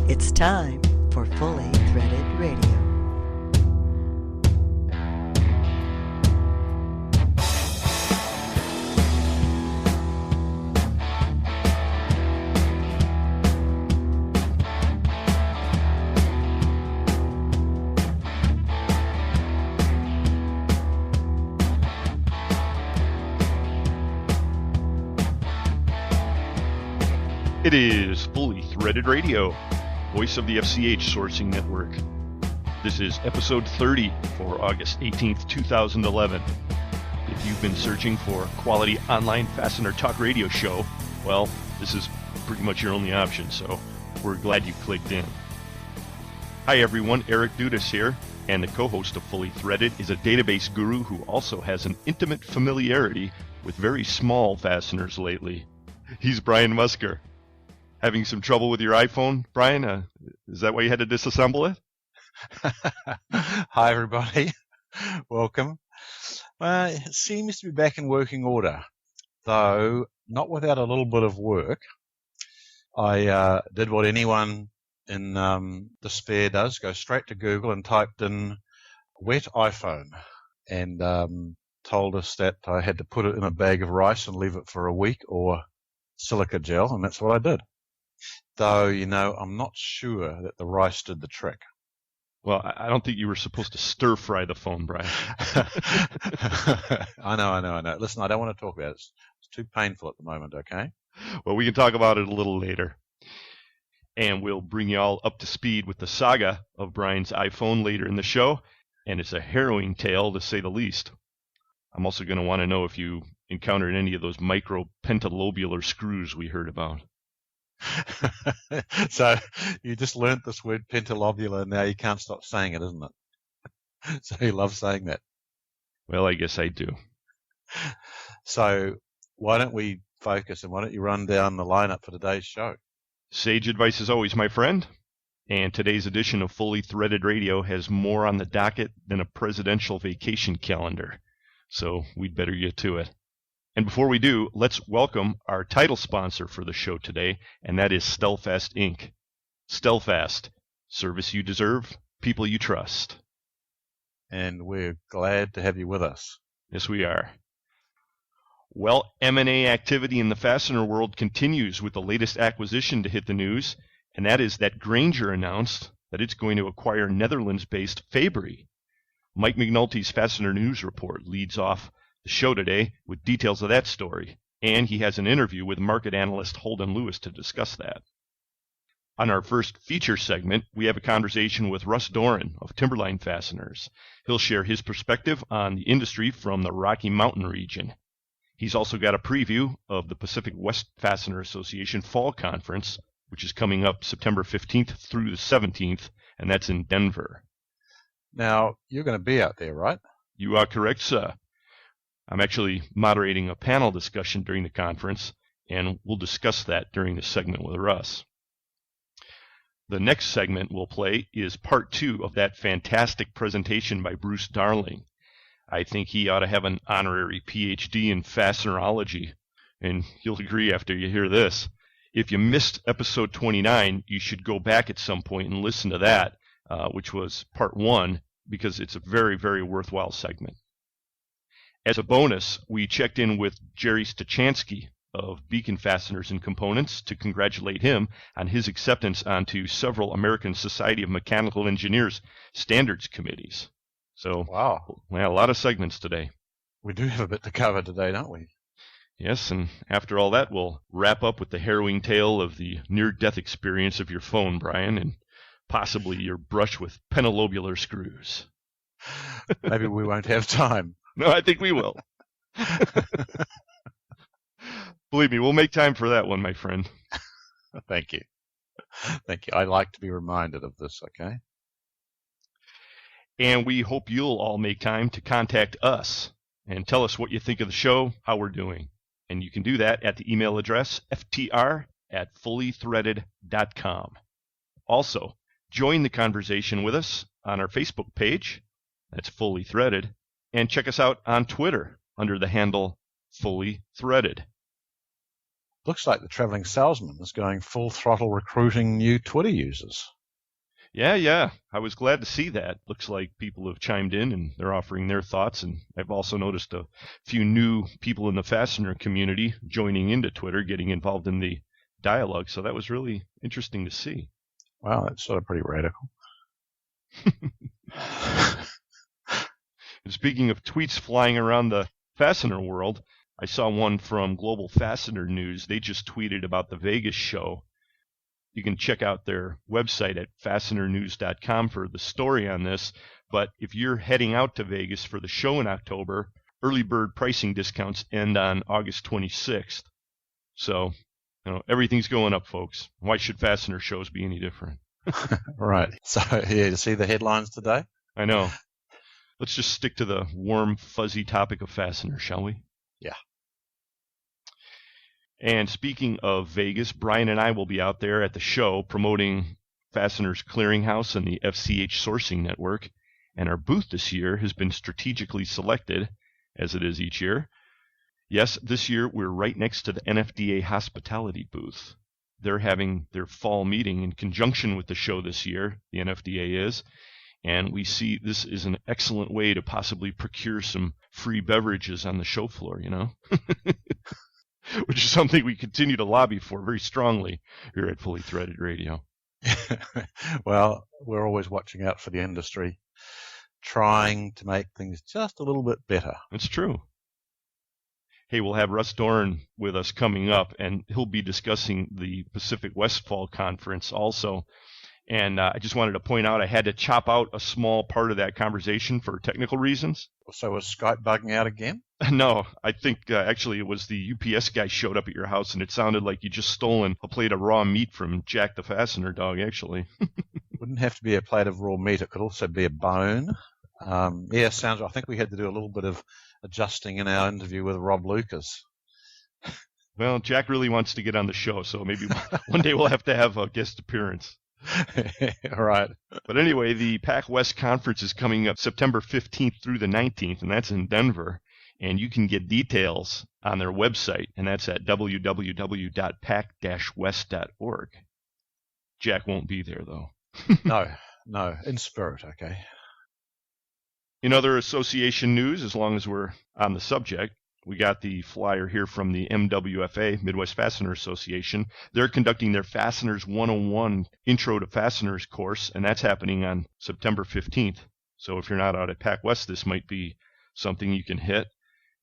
It's time for Fully Threaded Radio. It is Fully Threaded Radio, voice of the FCH sourcing network. This is episode 30 for August 18th, 2011. If you've been searching for a quality online fastener talk radio show, well, this is pretty much your only option, so we're glad you clicked in. Hi everyone, Eric Dudas here, and the co-host of Fully Threaded is a database guru who also has an intimate familiarity with very small fasteners lately. He's Brian Musker. Having some trouble with your iPhone, Brian? Is that why you had to disassemble it? Hi, everybody. Welcome. It seems to be back in working order, though not without a little bit of work. I did what anyone in despair does, go straight to Google and typed in wet iPhone and told us that I had to put it in a bag of rice and leave it for a week or silica gel, and that's what I did. Though, I'm not sure that the rice did the trick. Well, I don't think you were supposed to stir fry the phone, Brian. I know. Listen, I don't want to talk about it. It's too painful at the moment, okay? Well, we can talk about it a little later. And we'll bring you all up to speed with the saga of Brian's iPhone later in the show. And it's a harrowing tale, to say the least. I'm also going to want to know if you encountered any of those micro pentalobular screws we heard about. So you just learnt this word pentalobular, and now you can't stop saying it, isn't it? So you love saying that. Well, I guess I do. So why don't we focus, and why don't you run down the lineup for today's show? Sage advice as always, my friend. And today's edition of Fully Threaded Radio has more on the docket than a presidential vacation calendar. So we'd better get to it. And before we do, let's welcome our title sponsor for the show today, and that is Stelfast, Inc. Stelfast, service you deserve, people you trust. And we're glad to have you with us. Yes, we are. Well, M&A activity in the fastener world continues with the latest acquisition to hit the news, and that is that Grainger announced that it's going to acquire Netherlands-based Fabory. Mike McNulty's Fastener News Report leads off the show today with details of that story, and he has an interview with market analyst Holden to discuss that. On our first feature segment, we have a conversation with Russ Doran of Timberline Fasteners. He'll share his perspective on the industry from the Rocky Mountain region. He's also got a preview of the Pacific West Fastener Association Fall Conference, which is coming up September 15th through the 17th, and that's in Denver. Now, you're going to be out there, right? You are correct, sir. I'm actually moderating a panel discussion during the conference, and we'll discuss that during the segment with Russ. The next segment we'll play is part 2 of that fantastic presentation by Bruce Darling. I think he ought to have an honorary PhD in fastenerology, and you'll agree after you hear this. If you missed episode 29, you should go back at some point and listen to that, which was part 1, because it's a very, very worthwhile segment. As a bonus, we checked in with Jerry Stoczanskyj of Beacon Fasteners and Components to congratulate him on his acceptance onto several American Society of Mechanical Engineers standards committees. So, wow, we had a lot of segments today. We do have a bit to cover today, don't we? Yes, and after all that, we'll wrap up with the harrowing tale of the near-death experience of your phone, Brian, and possibly your brush with pentalobular screws. Maybe we won't have time. No, I think we will. Believe me, we'll make time for that one, my friend. Thank you. Thank you. I like to be reminded of this, okay? And we hope you'll all make time to contact us and tell us what you think of the show, how we're doing. And you can do that at the email address ftr@fullythreaded.com. Also, join the conversation with us on our Facebook page. That's Fully Threaded. And check us out on Twitter under the handle Fully Threaded. looks like the traveling salesman is going full throttle recruiting new Twitter users. Yeah. I was glad to see that. Looks like people have chimed in and they're offering their thoughts. And I've also noticed a few new people in the Fastener community joining into Twitter, getting involved in the dialogue. So that was really interesting to see. Wow, that's sort of pretty radical. And speaking of tweets flying around the Fastener world, I saw one from Global Fastener News. They just tweeted about the Vegas show. You can check out their website at fastenernews.com for the story on this. But if you're heading out to Vegas for the show in October, early bird pricing discounts end on August 26th. So, everything's going up, folks. Why should Fastener shows be any different? Right. So, you see the headlines today? I know. Let's just stick to the warm, fuzzy topic of Fastener, shall we? Yeah. And speaking of Vegas, Brian and I will be out there at the show promoting Fastener's Clearinghouse and the FCH Sourcing Network. And our booth this year has been strategically selected, as it is each year. Yes, this year we're right next to the NFDA Hospitality booth. They're having their fall meeting in conjunction with the show this year, the NFDA is. And we see this is an excellent way to possibly procure some free beverages on the show floor, which is something we continue to lobby for very strongly here at Fully Threaded Radio. Well, we're always watching out for the industry, trying to make things just a little bit better. It's true. Hey, we'll have Russ Doran with us coming up, and he'll be discussing the Pacific West Fall Conference also. And I just wanted to point out I had to chop out a small part of that conversation for technical reasons. So was Skype bugging out again? No, I think actually it was the UPS guy showed up at your house, and it sounded like you just stolen a plate of raw meat from Jack the Fastener dog, actually. Wouldn't have to be a plate of raw meat. It could also be a bone. Sounds. I think we had to do a little bit of adjusting in our interview with Rob Lucas. Well, Jack really wants to get on the show, so maybe one day we'll have to have a guest appearance. All right. But anyway, the Pac-West conference is coming up September 15th through the 19th, and that's in Denver. And you can get details on their website, and that's at www.pac-west.org. Jack won't be there, though. No, in spirit, okay. In other association news, as long as we're on the subject, we got the flyer here from the MWFA, Midwest Fastener Association. They're conducting their Fasteners 101 Intro to Fasteners course, and that's happening on September 15th. So if you're not out at Pac-West, this might be something you can hit.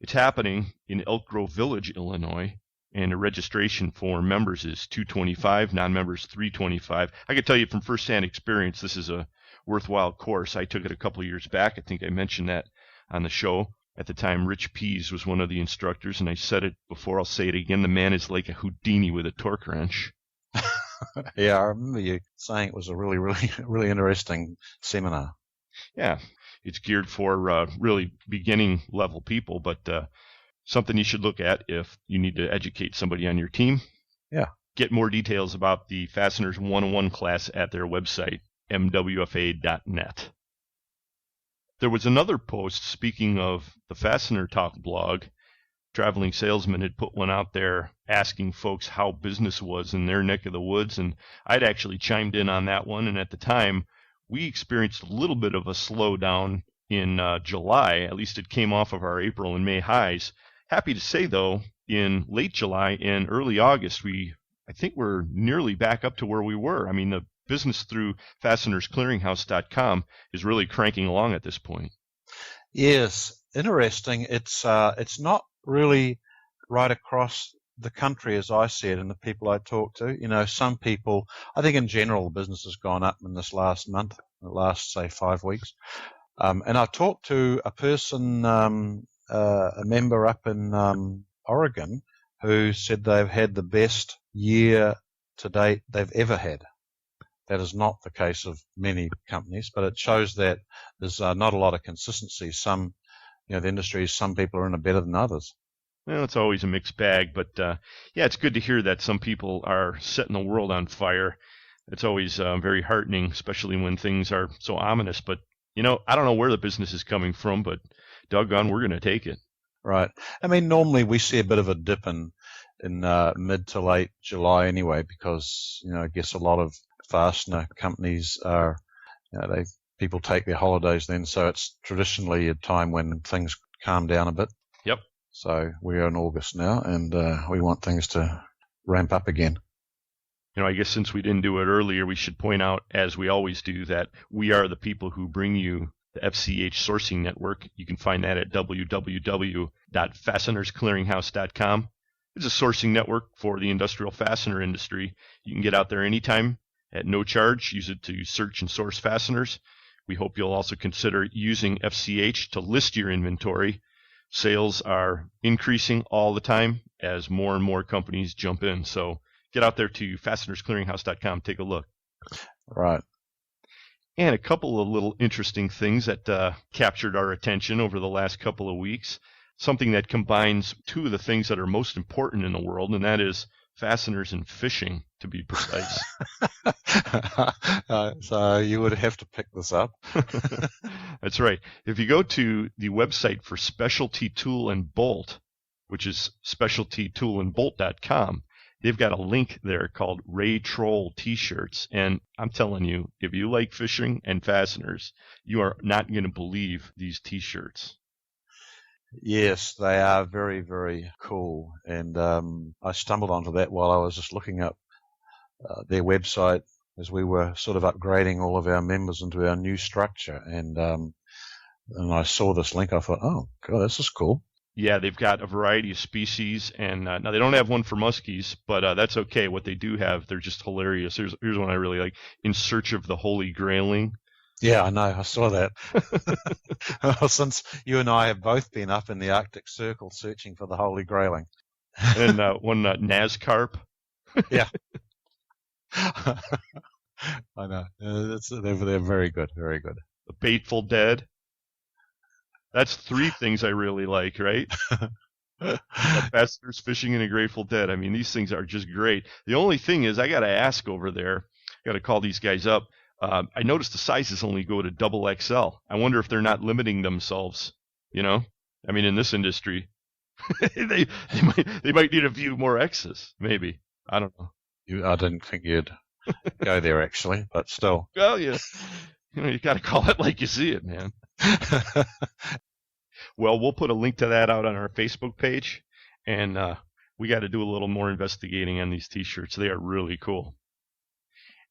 It's happening in Elk Grove Village, Illinois, and the registration for members is $225, non-members $325. I can tell you from firsthand experience, this is a worthwhile course. I took it a couple of years back. I think I mentioned that on the show. At the time, Rich Pease was one of the instructors, and I said it before, I'll say it again, the man is like a Houdini with a torque wrench. Yeah, I remember you saying it was a really, really, really interesting seminar. Yeah, it's geared for really beginning level people, but something you should look at if you need to educate somebody on your team. Yeah. Get more details about the Fasteners 101 class at their website, mwfa.net. There was another post, speaking of the Fastener Talk blog. Traveling Salesman had put one out there asking folks how business was in their neck of the woods, and I'd actually chimed in on that one, and at the time, we experienced a little bit of a slowdown in July. At least it came off of our April and May highs. Happy to say, though, in late July and early August, I think we're nearly back up to where we were. I mean, the business through fastenersclearinghouse.com is really cranking along at this point. Yes, interesting. It's not really right across the country as I see it, and the people I talk to. Some people, I think in general, the business has gone up in this last month, the last, say, 5 weeks. And I talked to a person, a member up in Oregon, who said they've had the best year to date they've ever had. That is not the case of many companies, but it shows that there's not a lot of consistency. The industry, some people are in it better than others. Well, it's always a mixed bag, but it's good to hear that some people are setting the world on fire. It's always very heartening, especially when things are so ominous. But, I don't know where the business is coming from, but doggone, we're going to take it. Right. I mean, normally we see a bit of a dip in in mid to late July anyway, because I guess a lot of fastener companies are, people take their holidays then, so it's traditionally a time when things calm down a bit. Yep. So we're in August now, and we want things to ramp up again. I guess since we didn't do it earlier, we should point out, as we always do, that we are the people who bring you the FCH sourcing network. You can find that at www.fastenersclearinghouse.com. It's a sourcing network for the industrial fastener industry. You can get out there anytime at no charge. Use it to search and source fasteners. We hope you'll also consider using FCH to list your inventory. Sales are increasing all the time as more and more companies jump in. So get out there to fastenersclearinghouse.com. Take a look. Right. And a couple of little interesting things that captured our attention over the last couple of weeks. Something that combines two of the things that are most important in the world, and that is fasteners and fishing, to be precise. So you would have to pick this up. That's right. If you go to the website for Specialty Tool and Bolt, which is specialtytoolandbolt.com, they've got a link there called Ray Troll T-shirts. And I'm telling you, if you like fishing and fasteners, you are not going to believe these T-shirts. Yes, they are very, very cool. And I stumbled onto that while I was just looking up their website as we were sort of upgrading all of our members into our new structure. And I saw this link. I thought, oh, God, this is cool. Yeah, they've got a variety of species. And now they don't have one for muskies, but that's okay. What they do have, they're just hilarious. Here's one I really like. In Search of the Holy Grailing. Yeah, I know. I saw that. Well, since you and I have both been up in the Arctic Circle searching for the Holy Grailing. And one NASCARP. Yeah. I know. They're very good, very good. The Fateful Dead. That's three things I really like, right? Fasteners, fishing, and a Grateful Dead. I mean, these things are just great. The only thing is, I got to ask over there, got to call these guys up. I noticed the sizes only go to XXL. I wonder if they're not limiting themselves. I mean, in this industry, they might need a few more X's. Maybe, I don't know. I didn't think you'd go there actually, but still. Well, yeah, you got to call it like you see it, man. Well, we'll put a link to that out on our Facebook page, and we got to do a little more investigating on these T-shirts. They are really cool.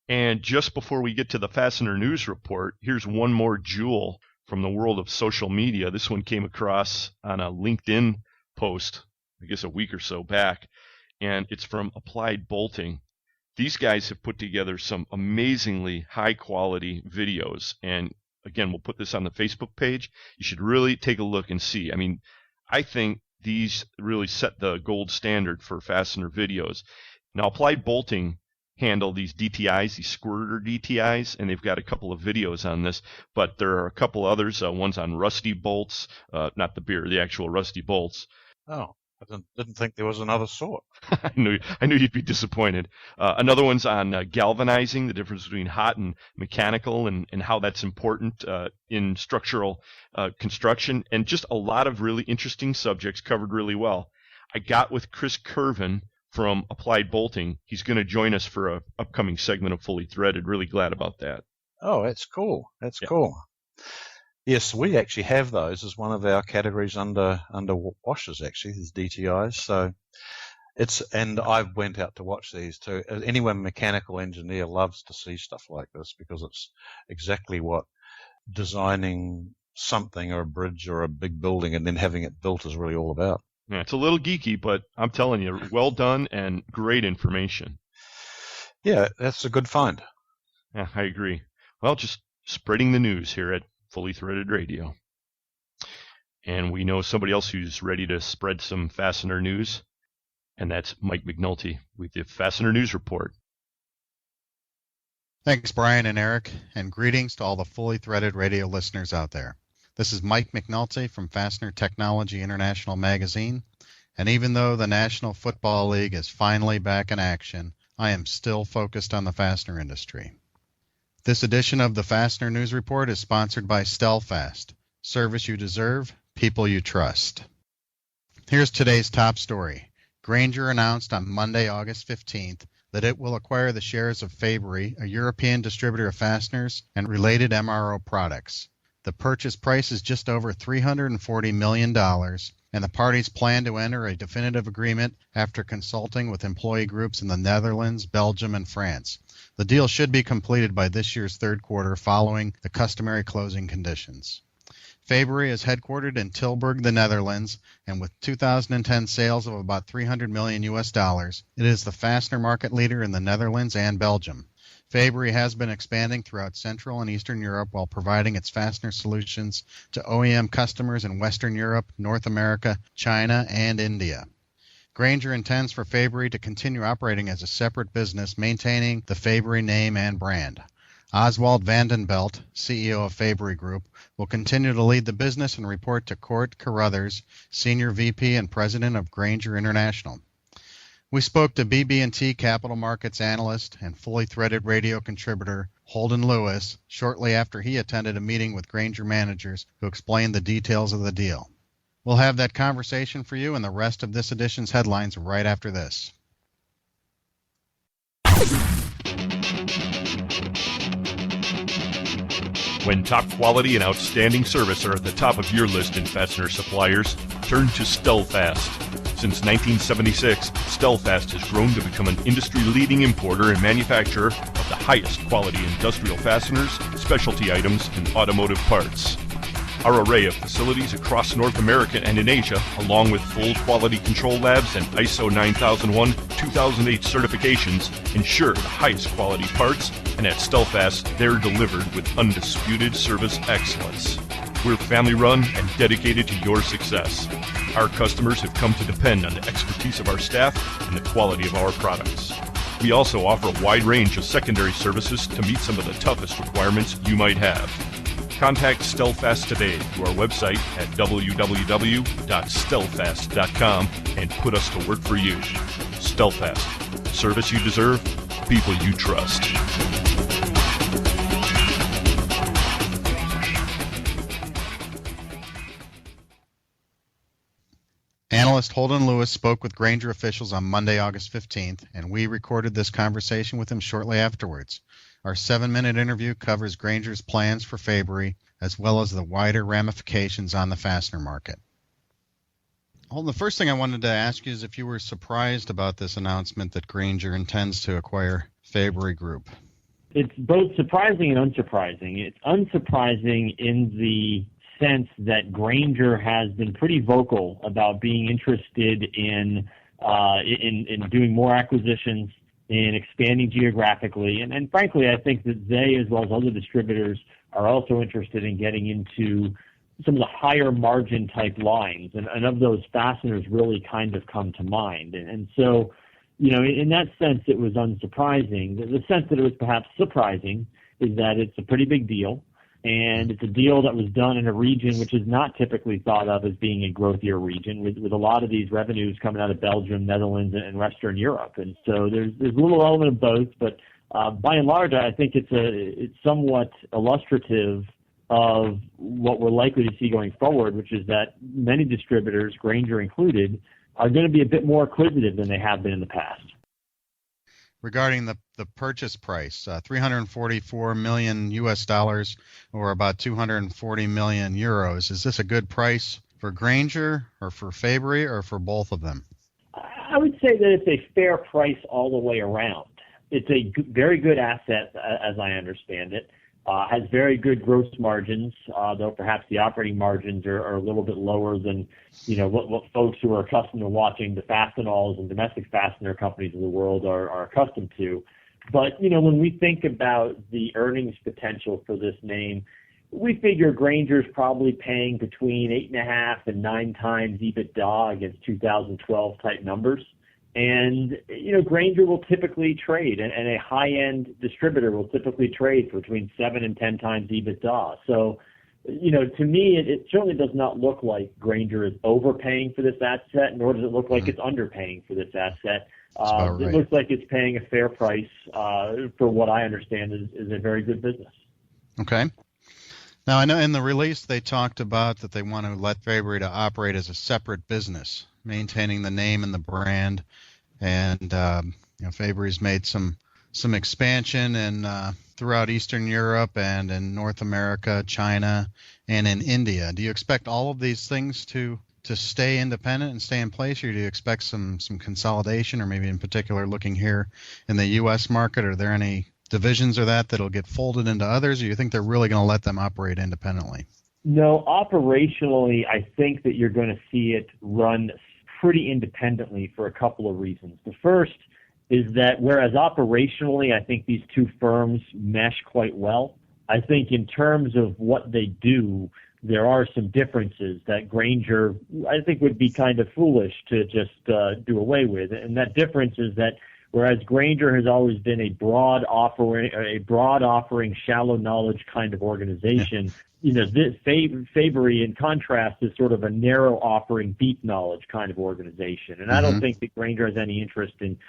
And just before we get to the Fastener News Report, here's one more jewel from the world of social media. This one came across on a LinkedIn post, I guess a week or so back, and it's from Applied Bolting. These guys have put together some amazingly high-quality videos, and again, we'll put this on the Facebook page. You should really take a look and see. I mean, I think these really set the gold standard for fastener videos. Now, Applied Bolting handle these DTIs, these squirter DTIs, and they've got a couple of videos on this, but there are a couple others. One's on rusty bolts, not the beer, the actual rusty bolts. Oh, I didn't think there was another sort. I knew you'd be disappointed. Another one's on galvanizing, the difference between hot and mechanical, and how that's important in structural construction, and just a lot of really interesting subjects covered really well. I got with Chris Curvin from Applied Bolting. He's going to join us for an upcoming segment of Fully Threaded. Really glad about that. Oh, that's cool. That's cool. Yes, we actually have those as one of our categories under washers, actually, these DTIs. So and I went out to watch these too. Anyone mechanical engineer loves to see stuff like this because it's exactly what designing something or a bridge or a big building and then having it built is really all about. Yeah, it's a little geeky, but I'm telling you, well done and great information. Yeah, that's a good find. Yeah, I agree. Well, just spreading the news here at Fully Threaded Radio. And we know somebody else who's ready to spread some fastener news, and that's Mike McNulty with the Fastener News Report. Thanks, Brian and Eric, and greetings to all the Fully Threaded Radio listeners out there. This is Mike McNulty from Fastener Technology International Magazine, and even though the National Football League is finally back in action, I am still focused on the fastener industry. This edition of the Fastener News Report is sponsored by Stelfast, service you deserve, people you trust. Here's today's top story. Grainger announced on Monday, August 15th, that it will acquire the shares of Fabory, a European distributor of fasteners and related MRO products. The purchase price is just over $340 million, and the parties plan to enter a definitive agreement after consulting with employee groups in the Netherlands, Belgium, and France. The deal should be completed by this year's third quarter following the customary closing conditions. Fabory is headquartered in Tilburg, the Netherlands, and with 2010 sales of about $300 million US, it is the fastener market leader in the Netherlands and Belgium. Fabory has been expanding throughout Central and Eastern Europe while providing its fastener solutions to OEM customers in Western Europe, North America, China, and India. Grainger intends for Fabory to continue operating as a separate business, maintaining the Fabory name and brand. Oswald Vandenbelt, CEO of Fabory Group, will continue to lead the business and report to Kort Carruthers, Senior VP and President of Grainger International. We spoke to BB&T Capital Markets analyst and fully threaded radio contributor Holden Lewis shortly after he attended a meeting with Grainger managers who explained the details of the deal. We'll have that conversation for you and the rest of this edition's headlines right after this. When top quality and outstanding service are at the top of your list in fastener suppliers, turn to Stelfast. Since 1976, Stelfast has grown to become an industry-leading importer and manufacturer of the highest quality industrial fasteners, specialty items, and automotive parts. Our array of facilities across North America and in Asia, along with full quality control labs and ISO 9001-2008 certifications, ensure the highest quality parts, and at Stelfast, they're delivered with undisputed service excellence. We're family-run and dedicated to your success. Our customers have come to depend on the expertise of our staff and the quality of our products. We also offer a wide range of secondary services to meet some of the toughest requirements you might have. Contact Stelfast today through our website at www.stelfast.com and put us to work for you. Stelfast, service you deserve, people you trust. Analyst Holden Lewis spoke with Grainger officials on Monday, August 15th, and we recorded this conversation with him shortly afterwards. Our 7-minute interview covers Grainger's plans for Fabory, as well as the wider ramifications on the fastener market. Holden, the first thing I wanted to ask you is if you were surprised about this announcement that Grainger intends to acquire Fabory Group. It's both surprising and unsurprising. It's unsurprising in the sense that Grainger has been pretty vocal about being interested in doing more acquisitions, in expanding geographically. And frankly, I think that they, as well as other distributors, are also interested in getting into some of the higher margin type lines. And of those, fasteners really kind of come to mind. And so, you know, in that sense, it was unsurprising. The sense that it was perhaps surprising is that it's a pretty big deal. And it's a deal that was done in a region which is not typically thought of as being a growthier region, with a lot of these revenues coming out of Belgium, Netherlands, and Western Europe. And so there's a little element of both, but by and large, I think it's somewhat illustrative of what we're likely to see going forward, which is that many distributors, Grainger included, are going to be a bit more acquisitive than they have been in the past. Regarding the purchase price, $344 million US, or about 240 million euros. Is this a good price for Grainger or for Fabory or for both of them? I would say that it's a fair price all the way around. It's a very good asset, as I understand it. Has very good gross margins, though perhaps the operating margins are a little bit lower than, you know, what folks who are accustomed to watching the Fastenals and domestic fastener companies of the world are accustomed to. But, you know, when we think about the earnings potential for this name, we figure Grainger's probably paying between 8.5 and 9 times EBITDA against 2012 type numbers. And, you know, Grainger will typically trade, and a high-end distributor will typically trade for between 7 and 10 times EBITDA. So, you know, to me, it certainly does not look like Grainger is overpaying for this asset, nor does it look like it's underpaying for this asset. Right. It looks like it's paying a fair price for what I understand is a very good business. Okay. Now, I know in the release they talked about that they want to let Fabory to operate as a separate business. maintaining the name and the brand. And Fabory's made some expansion throughout Eastern Europe and in North America, China, and in India. Do you expect all of these things to stay independent and stay in place, or do you expect some consolidation, or maybe in particular looking here in the U.S. market? Are there any divisions or that'll get folded into others, or you think they're really going to let them operate independently? No, operationally, I think that you're going to see it run pretty independently for a couple of reasons. The first is that whereas operationally I think these two firms mesh quite well, I think in terms of what they do, there are some differences that Grainger, I think, would be kind of foolish to just do away with. And that difference is that whereas Grainger has always been a broad offering, shallow knowledge kind of organization, this Fabory, in contrast, is sort of a narrow offering, deep knowledge kind of organization. And I don't think that Grainger has any interest in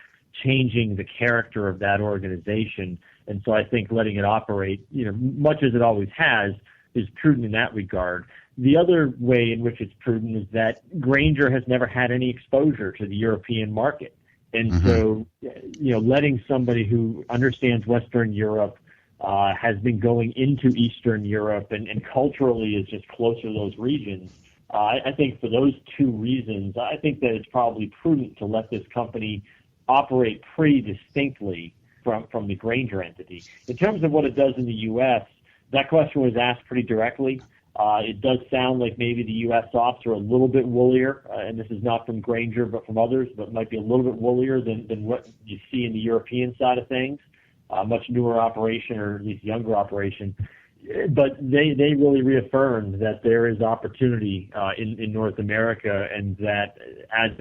changing the character of that organization. And so I think letting it operate, much as it always has, is prudent in that regard. The other way in which it's prudent is that Grainger has never had any exposure to the European market. And so, letting somebody who understands Western Europe, has been going into Eastern Europe and culturally is just closer to those regions. I think for those two reasons, I think that it's probably prudent to let this company operate pretty distinctly from the Grainger entity. In terms of what it does in the U.S., that question was asked pretty directly. It does sound like maybe the U.S. ops are a little bit woollier, and this is not from Grainger but from others, but might be a little bit woollier than what you see in the European side of things. Much newer operation, or at least younger operation. But they really reaffirmed that there is opportunity in North America, and that as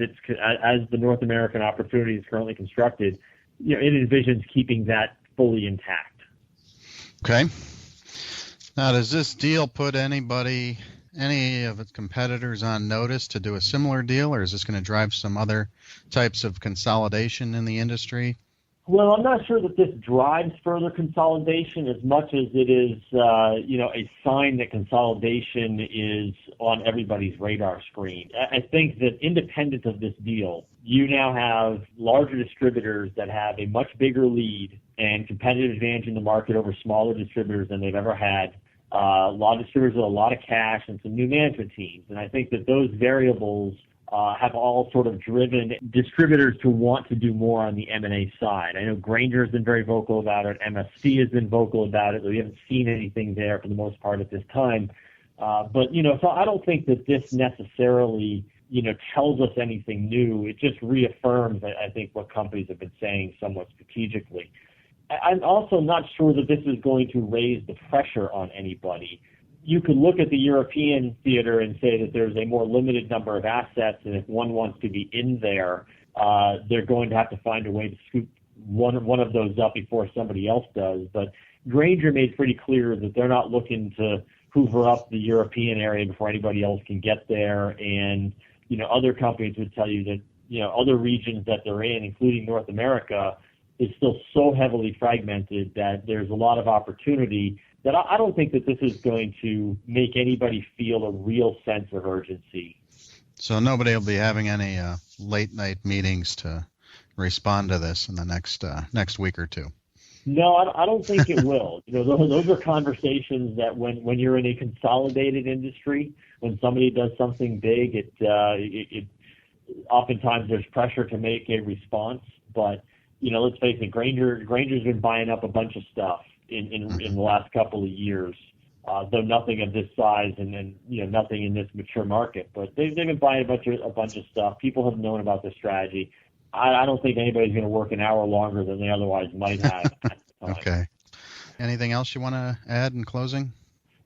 the North American opportunity is currently constructed, it envisions keeping that fully intact. Okay. Now, does this deal put any of its competitors on notice to do a similar deal, or is this going to drive some other types of consolidation in the industry? Well, I'm not sure that this drives further consolidation as much as it is, a sign that consolidation is on everybody's radar screen. I think that independent of this deal, you now have larger distributors that have a much bigger lead and competitive advantage in the market over smaller distributors than they've ever had. A lot of distributors with a lot of cash and some new management teams. And I think that those variables have all sort of driven distributors to want to do more on the M&A side. I know Grainger has been very vocal about it. MSC has been vocal about it. We haven't seen anything there for the most part at this time. So I don't think that this necessarily, tells us anything new. It just reaffirms, I think, what companies have been saying somewhat strategically. I'm also not sure that this is going to raise the pressure on anybody. You could look at the European theater and say that there's a more limited number of assets, and if one wants to be in there, they're going to have to find a way to scoop one of those up before somebody else does. But Grainger made pretty clear that they're not looking to hoover up the European area before anybody else can get there. And, other companies would tell you that, other regions that they're in, including North America, is still so heavily fragmented that there's a lot of opportunity that I don't think that this is going to make anybody feel a real sense of urgency. So nobody will be having any late night meetings to respond to this in the next week or two. No, I don't think it will. Those are conversations that when you're in a consolidated industry, when somebody does something big, it oftentimes there's pressure to make a response. But let's face it, Grainger's been buying up a bunch of stuff in the last couple of years, though nothing of this size and nothing in this mature market. But they've been buying a bunch of stuff. People have known about this strategy. I don't think anybody's going to work an hour longer than they otherwise might have. Okay. Anything else you want to add in closing?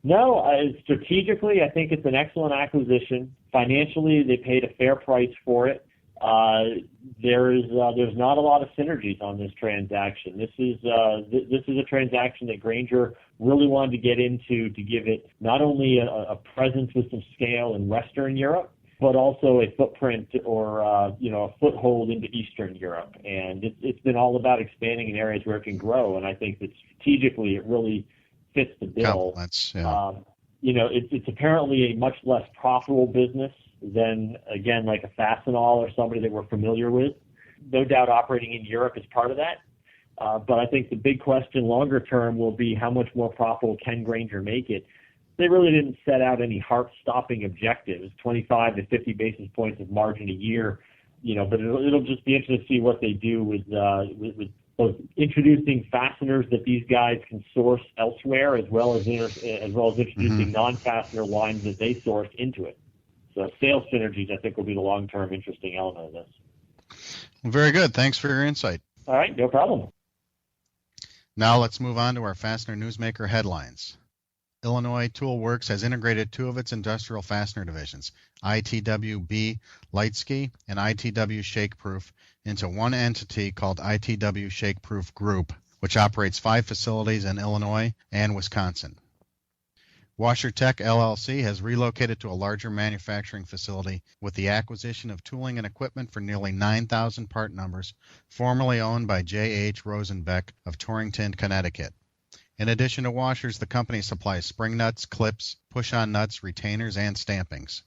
No, strategically, I think it's an excellent acquisition. Financially, they paid a fair price for it. There's not a lot of synergies on this transaction. This is a transaction that Grainger really wanted to get into to give it not only a presence with some scale in Western Europe, but also a footprint or a foothold into Eastern Europe. And it's been all about expanding in areas where it can grow. And I think that strategically it really fits the bill. Yeah. It's apparently a much less profitable business than, again, like a Fastenal or somebody that we're familiar with. No doubt operating in Europe is part of that. But I think the big question longer term will be how much more profitable can Grainger make it. They really didn't set out any heart-stopping objectives, 25 to 50 basis points of margin a year, but it'll just be interesting to see what they do with both introducing fasteners that these guys can source elsewhere, as well as introducing non-fastener lines that they source into it. So sales synergies, I think, will be the long-term interesting element of this. Very good. Thanks for your insight. All right, no problem. Now let's move on to our Fastener Newsmaker headlines. Illinois Tool Works has integrated two of its industrial fastener divisions, ITW-B Lightski and ITW Shakeproof, into one entity called ITW Shakeproof Group, which operates 5 facilities in Illinois and Wisconsin. WasherTech LLC has relocated to a larger manufacturing facility with the acquisition of tooling and equipment for nearly 9,000 part numbers, formerly owned by J.H. Rosenbeck of Torrington, Connecticut. In addition to washers, the company supplies spring nuts, clips, push-on nuts, retainers, and stampings.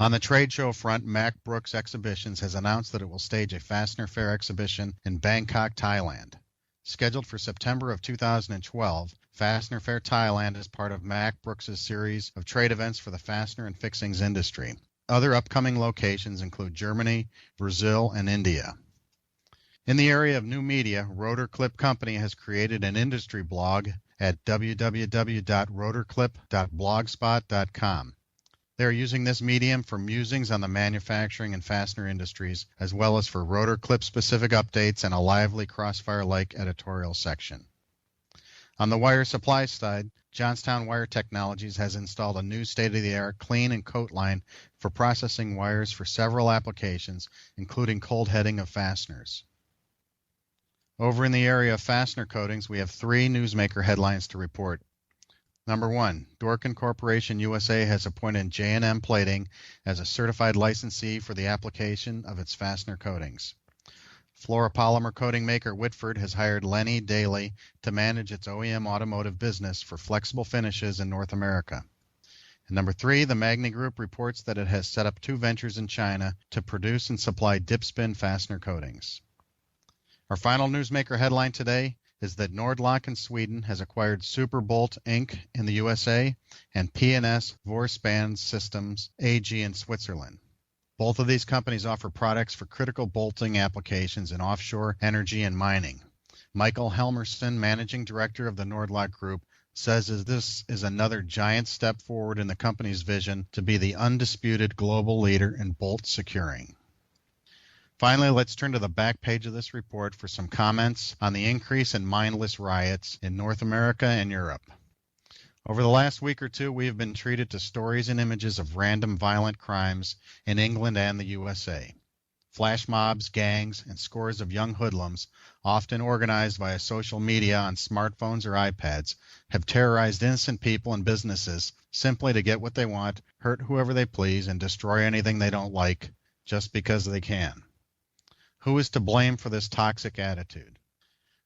On the trade show front, Mack Brooks Exhibitions has announced that it will stage a Fastener Fair exhibition in Bangkok, Thailand. Scheduled for September of 2012, Fastener Fair Thailand is part of Mack Brooks' series of trade events for the fastener and fixings industry. Other upcoming locations include Germany, Brazil, and India. In the area of new media, Rotor Clip Company has created an industry blog at www.rotorclip.blogspot.com. They are using this medium for musings on the manufacturing and fastener industries, as well as for Rotor Clip-specific updates and a lively crossfire-like editorial section. On the wire supply side, Johnstown Wire Technologies has installed a new state-of-the-art clean and coat line for processing wires for several applications, including cold heading of fasteners. Over in the area of fastener coatings, we have 3 newsmaker headlines to report. Number 1, Dorkin Corporation USA has appointed J&M Plating as a certified licensee for the application of its fastener coatings. Fluoropolymer coating maker Whitford has hired Lenny Daly to manage its OEM automotive business for flexible finishes in North America. And number 3, the Magni Group reports that it has set up 2 ventures in China to produce and supply dip-spin fastener coatings. Our final newsmaker headline today is that Nordlock in Sweden has acquired Superbolt Inc. in the USA and P&S Vorspan Systems AG in Switzerland. Both of these companies offer products for critical bolting applications in offshore energy and mining. Michael Helmerson, managing director of the Nordlock Group, says this is another giant step forward in the company's vision to be the undisputed global leader in bolt securing. Finally, let's turn to the back page of this report for some comments on the increase in mindless riots in North America and Europe. Over the last week or two, we have been treated to stories and images of random violent crimes in England and the USA. Flash mobs, gangs, and scores of young hoodlums, often organized via social media on smartphones or iPads, have terrorized innocent people and businesses simply to get what they want, hurt whoever they please, and destroy anything they don't like, just because they can. Who is to blame for this toxic attitude?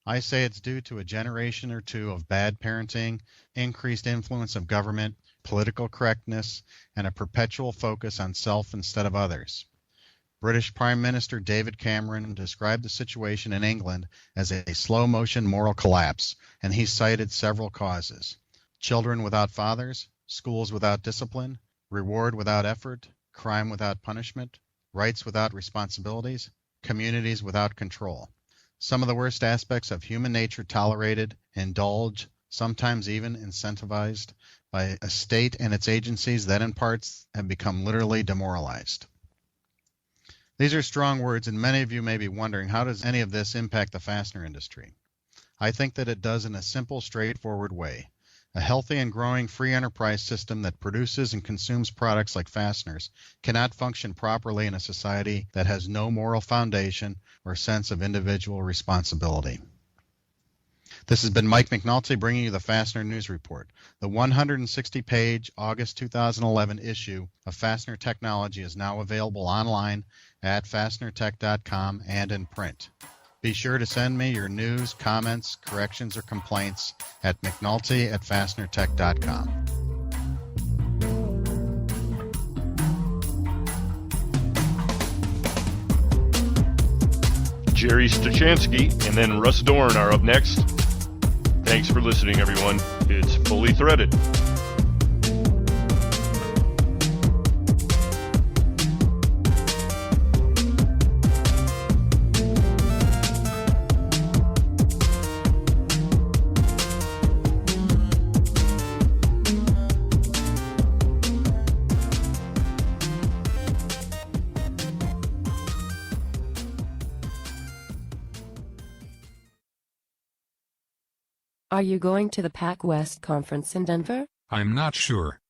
I say it's due to a generation or two of bad parenting, increased influence of government, political correctness, and a perpetual focus on self instead of others. British Prime Minister David Cameron described the situation in England as a slow-motion moral collapse, and he cited several causes: children without fathers, schools without discipline, reward without effort, crime without punishment, rights without responsibilities, communities without control. Some of the worst aspects of human nature tolerated, indulged, sometimes even incentivized by a state and its agencies that in parts have become literally demoralized. These are strong words, and many of you may be wondering, how does any of this impact the fastener industry? I think that it does in a simple, straightforward way. A healthy and growing free enterprise system that produces and consumes products like fasteners cannot function properly in a society that has no moral foundation or sense of individual responsibility. This has been Mike McNulty bringing you the Fastener News Report. The 160-page August 2011 issue of Fastener Technology is now available online at fastenertech.com and in print. Be sure to send me your news, comments, corrections, or complaints at mcnulty@fastenertech.com. Jerry Stoczanskyj and then Russ Doran are up next. Thanks for listening, everyone. It's Fully Threaded. Are you going to the Pac-West conference in Denver? I'm not sure.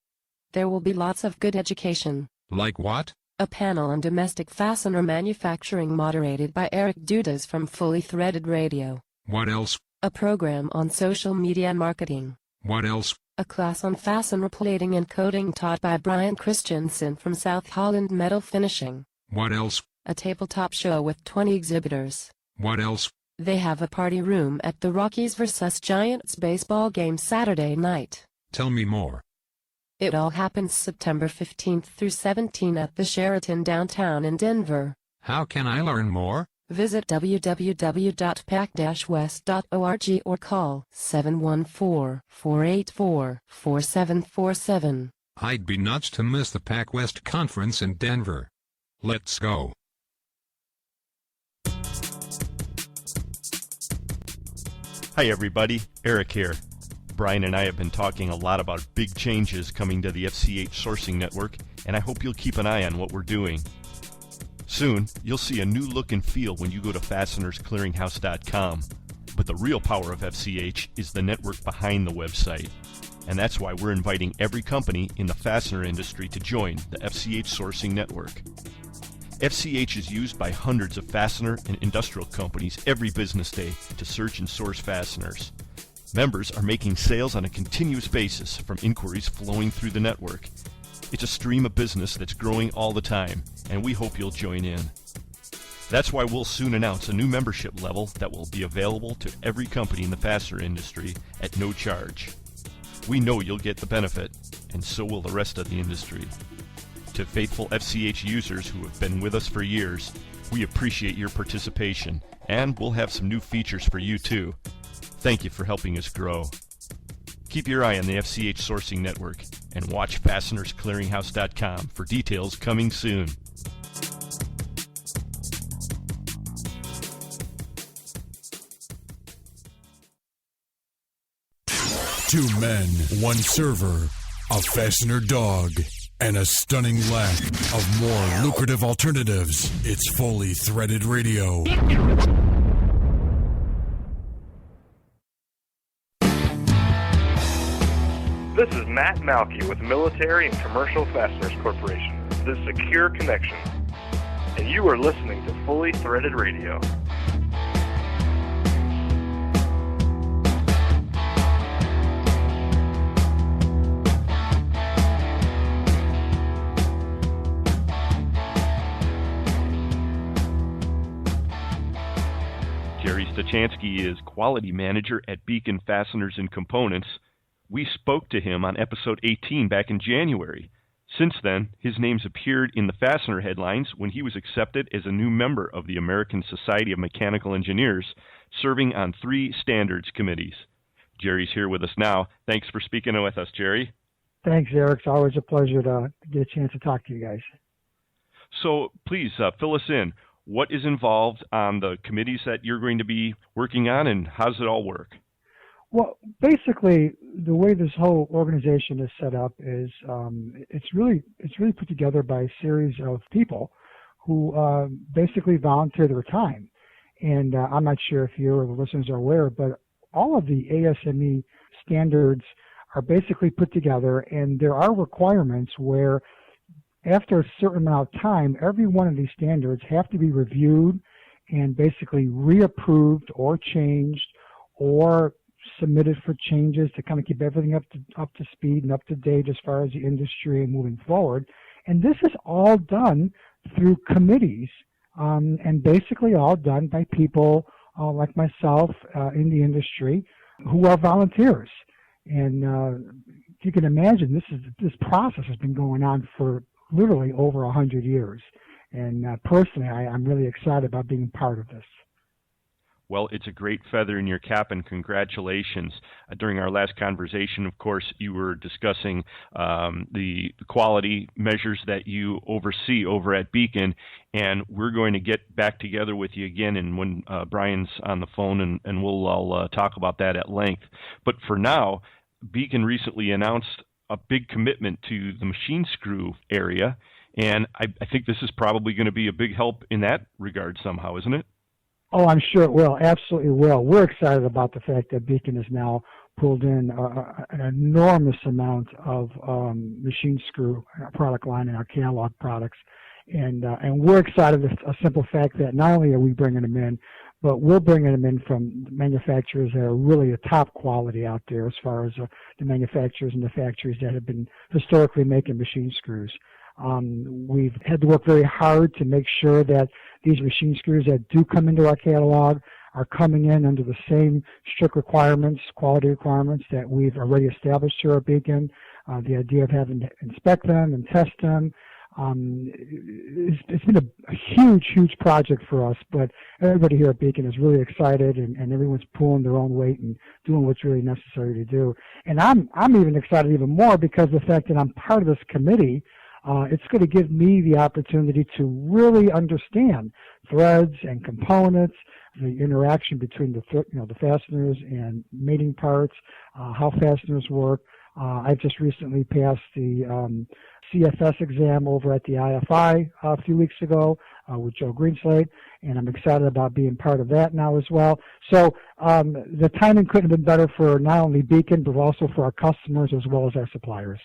There will be lots of good education. Like what? A panel on domestic fastener manufacturing moderated by Eric Dudas from Fully Threaded Radio. What else? A program on social media marketing. What else? A class on fastener plating and coating taught by Brian Christensen from South Holland Metal Finishing. What else? A tabletop show with 20 exhibitors. What else? They have a party room at the Rockies vs. Giants baseball game Saturday night. Tell me more. It all happens September 15th through 17th at the Sheraton downtown in Denver. How can I learn more? Visit www.pac-west.org or call 714-484-4747. I'd be nuts to miss the Pac-West conference in Denver. Let's go. Hi everybody, Eric here. Brian and I have been talking a lot about big changes coming to the FCH sourcing network, and I hope you'll keep an eye on what we're doing. Soon, you'll see a new look and feel when you go to fastenersclearinghouse.com. But the real power of FCH is the network behind the website. And that's why we're inviting every company in the fastener industry to join the FCH sourcing network. FCH is used by hundreds of fastener and industrial companies every business day to search and source fasteners. Members are making sales on a continuous basis from inquiries flowing through the network. It's a stream of business that's growing all the time, and we hope you'll join in. That's why we'll soon announce a new membership level that will be available to every company in the fastener industry at no charge. We know you'll get the benefit, and so will the rest of the industry. To faithful FCH users who have been with us for years, we appreciate your participation, and we'll have some new features for you too. Thank you for helping us grow. Keep your eye on the FCH sourcing network and watch fastenersclearinghouse.com for details coming soon. Two men, one server, a fastener dog, and a stunning lack of more lucrative alternatives. It's Fully Threaded Radio. This is Matt Malky with Military and Commercial Fasteners Corporation, the secure connection. And you are listening to Fully Threaded Radio. Jerry Stoczanskyj is Quality Manager at Beacon Fasteners and Components. We spoke to him on episode 18 back in January. Since then, his name's appeared in the Fastener headlines when he was accepted as a new member of the American Society of Mechanical Engineers, serving on 3 standards committees. Jerry's here with us now. Thanks for speaking with us, Jerry. Thanks, Eric. It's always a pleasure to get a chance to talk to you guys. So please fill us in. What is involved on the committees that you're going to be working on, and how does it all work? Well, basically, the way this whole organization is set up is it's really put together by a series of people who basically volunteer their time. And I'm not sure if you or the listeners are aware, but all of the ASME standards are basically put together, and there are requirements where after a certain amount of time, every one of these standards have to be reviewed and basically reapproved or changed or submitted for changes to kind of keep everything up to speed and up to date as far as the industry and moving forward. And this is all done through committees and basically all done by people like myself in the industry who are volunteers. And you can imagine this process has been going on for literally over 100 years. And personally, I'm really excited about being part of this. Well, it's a great feather in your cap, and congratulations. During our last conversation, of course, you were discussing the quality measures that you oversee over at Beacon, and we're going to get back together with you again and when Brian's on the phone, and we'll all talk about that at length. But for now, Beacon recently announced a big commitment to the machine screw area, and I think this is probably going to be a big help in that regard somehow, isn't it? Oh, I'm sure it will. Absolutely will. We're excited about the fact that Beacon has now pulled in an enormous amount of machine screw product line in our catalog products. And we're excited at a simple fact that not only are we bringing them in, but we're bringing them in from manufacturers that are really a top quality out there as far as the manufacturers and the factories that have been historically making machine screws. We've had to work very hard to make sure that these machine screws that do come into our catalog are coming in under the same strict requirements, quality requirements that we've already established here at Beacon. The idea of having to inspect them and test them, it's been a huge project for us, but everybody here at Beacon is really excited, and everyone's pulling their own weight and doing what's really necessary to do. And I'm even excited even more because of the fact that I'm part of this committee. It's going to give me the opportunity to really understand threads and components, the interaction between the fasteners and mating parts, how fasteners work. I've just recently passed the CFS exam over at the IFI a few weeks ago with Joe Greenslade, and I'm excited about being part of that now as well. So the timing couldn't have been better for not only Beacon, but also for our customers as well as our suppliers.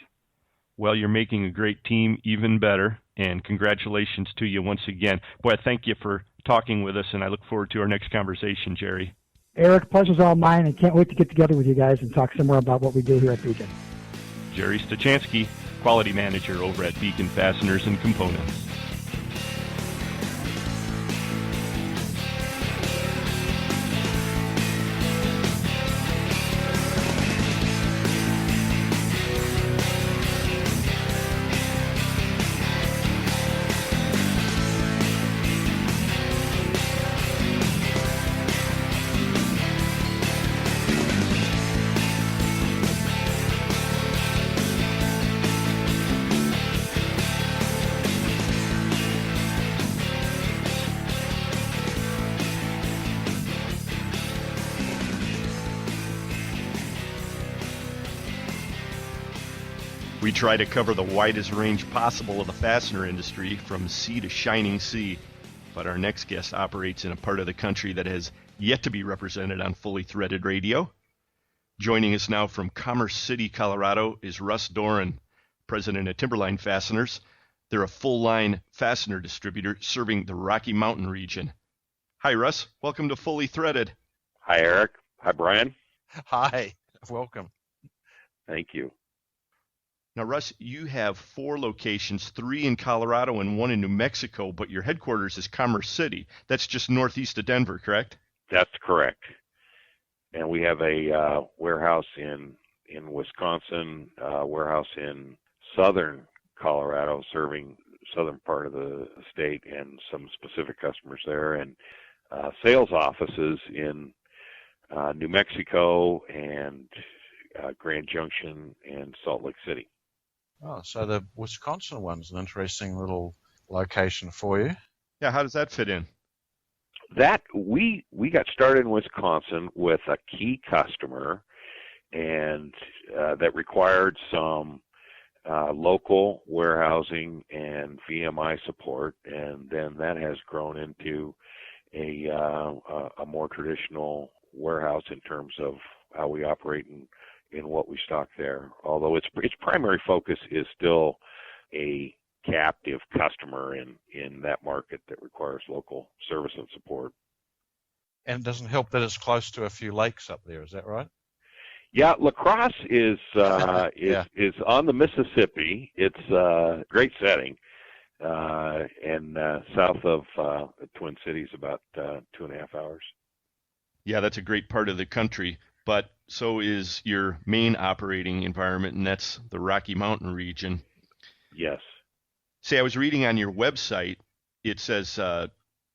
Well, you're making a great team even better, and congratulations to you once again. Boy, I thank you for talking with us, and I look forward to our next conversation, Jerry. Eric, pleasure's all mine, and can't wait to get together with you guys and talk some more about what we do here at Beacon. Jerry Stoczanskyj, Quality Manager over at Beacon Fasteners and Components. We try to cover the widest range possible of the fastener industry, from sea to shining sea. But our next guest operates in a part of the country that has yet to be represented on Fully Threaded Radio. Joining us now from Commerce City, Colorado, is Russ Doran, president of Timberline Fasteners. They're a full-line fastener distributor serving the Rocky Mountain region. Hi, Russ. Welcome to Fully Threaded. Hi, Eric. Hi, Brian. Hi. Welcome. Thank you. Now, Russ, you have 4 locations, 3 in Colorado and 1 in New Mexico, but your headquarters is Commerce City. That's just northeast of Denver, correct? That's correct. And we have a warehouse in Wisconsin, warehouse in southern Colorado, serving southern part of the state and some specific customers there, and sales offices in New Mexico and Grand Junction and Salt Lake City. Oh, so the Wisconsin one's an interesting little location for you. Yeah, how does that fit in? That we got started in Wisconsin with a key customer, and that required some local warehousing and VMI support, and then that has grown into a more traditional warehouse in terms of how we operate and in what we stock there, although its primary focus is still a captive customer in that market that requires local service and support. And it doesn't help that it's close to a few lakes up there, is that right? Yeah, La Crosse is on the Mississippi. It's a great setting, and south of the Twin Cities, about 2.5 hours. Yeah, that's a great part of the country. But so is your main operating environment, and that's the Rocky Mountain region. Yes. Say, I was reading on your website, it says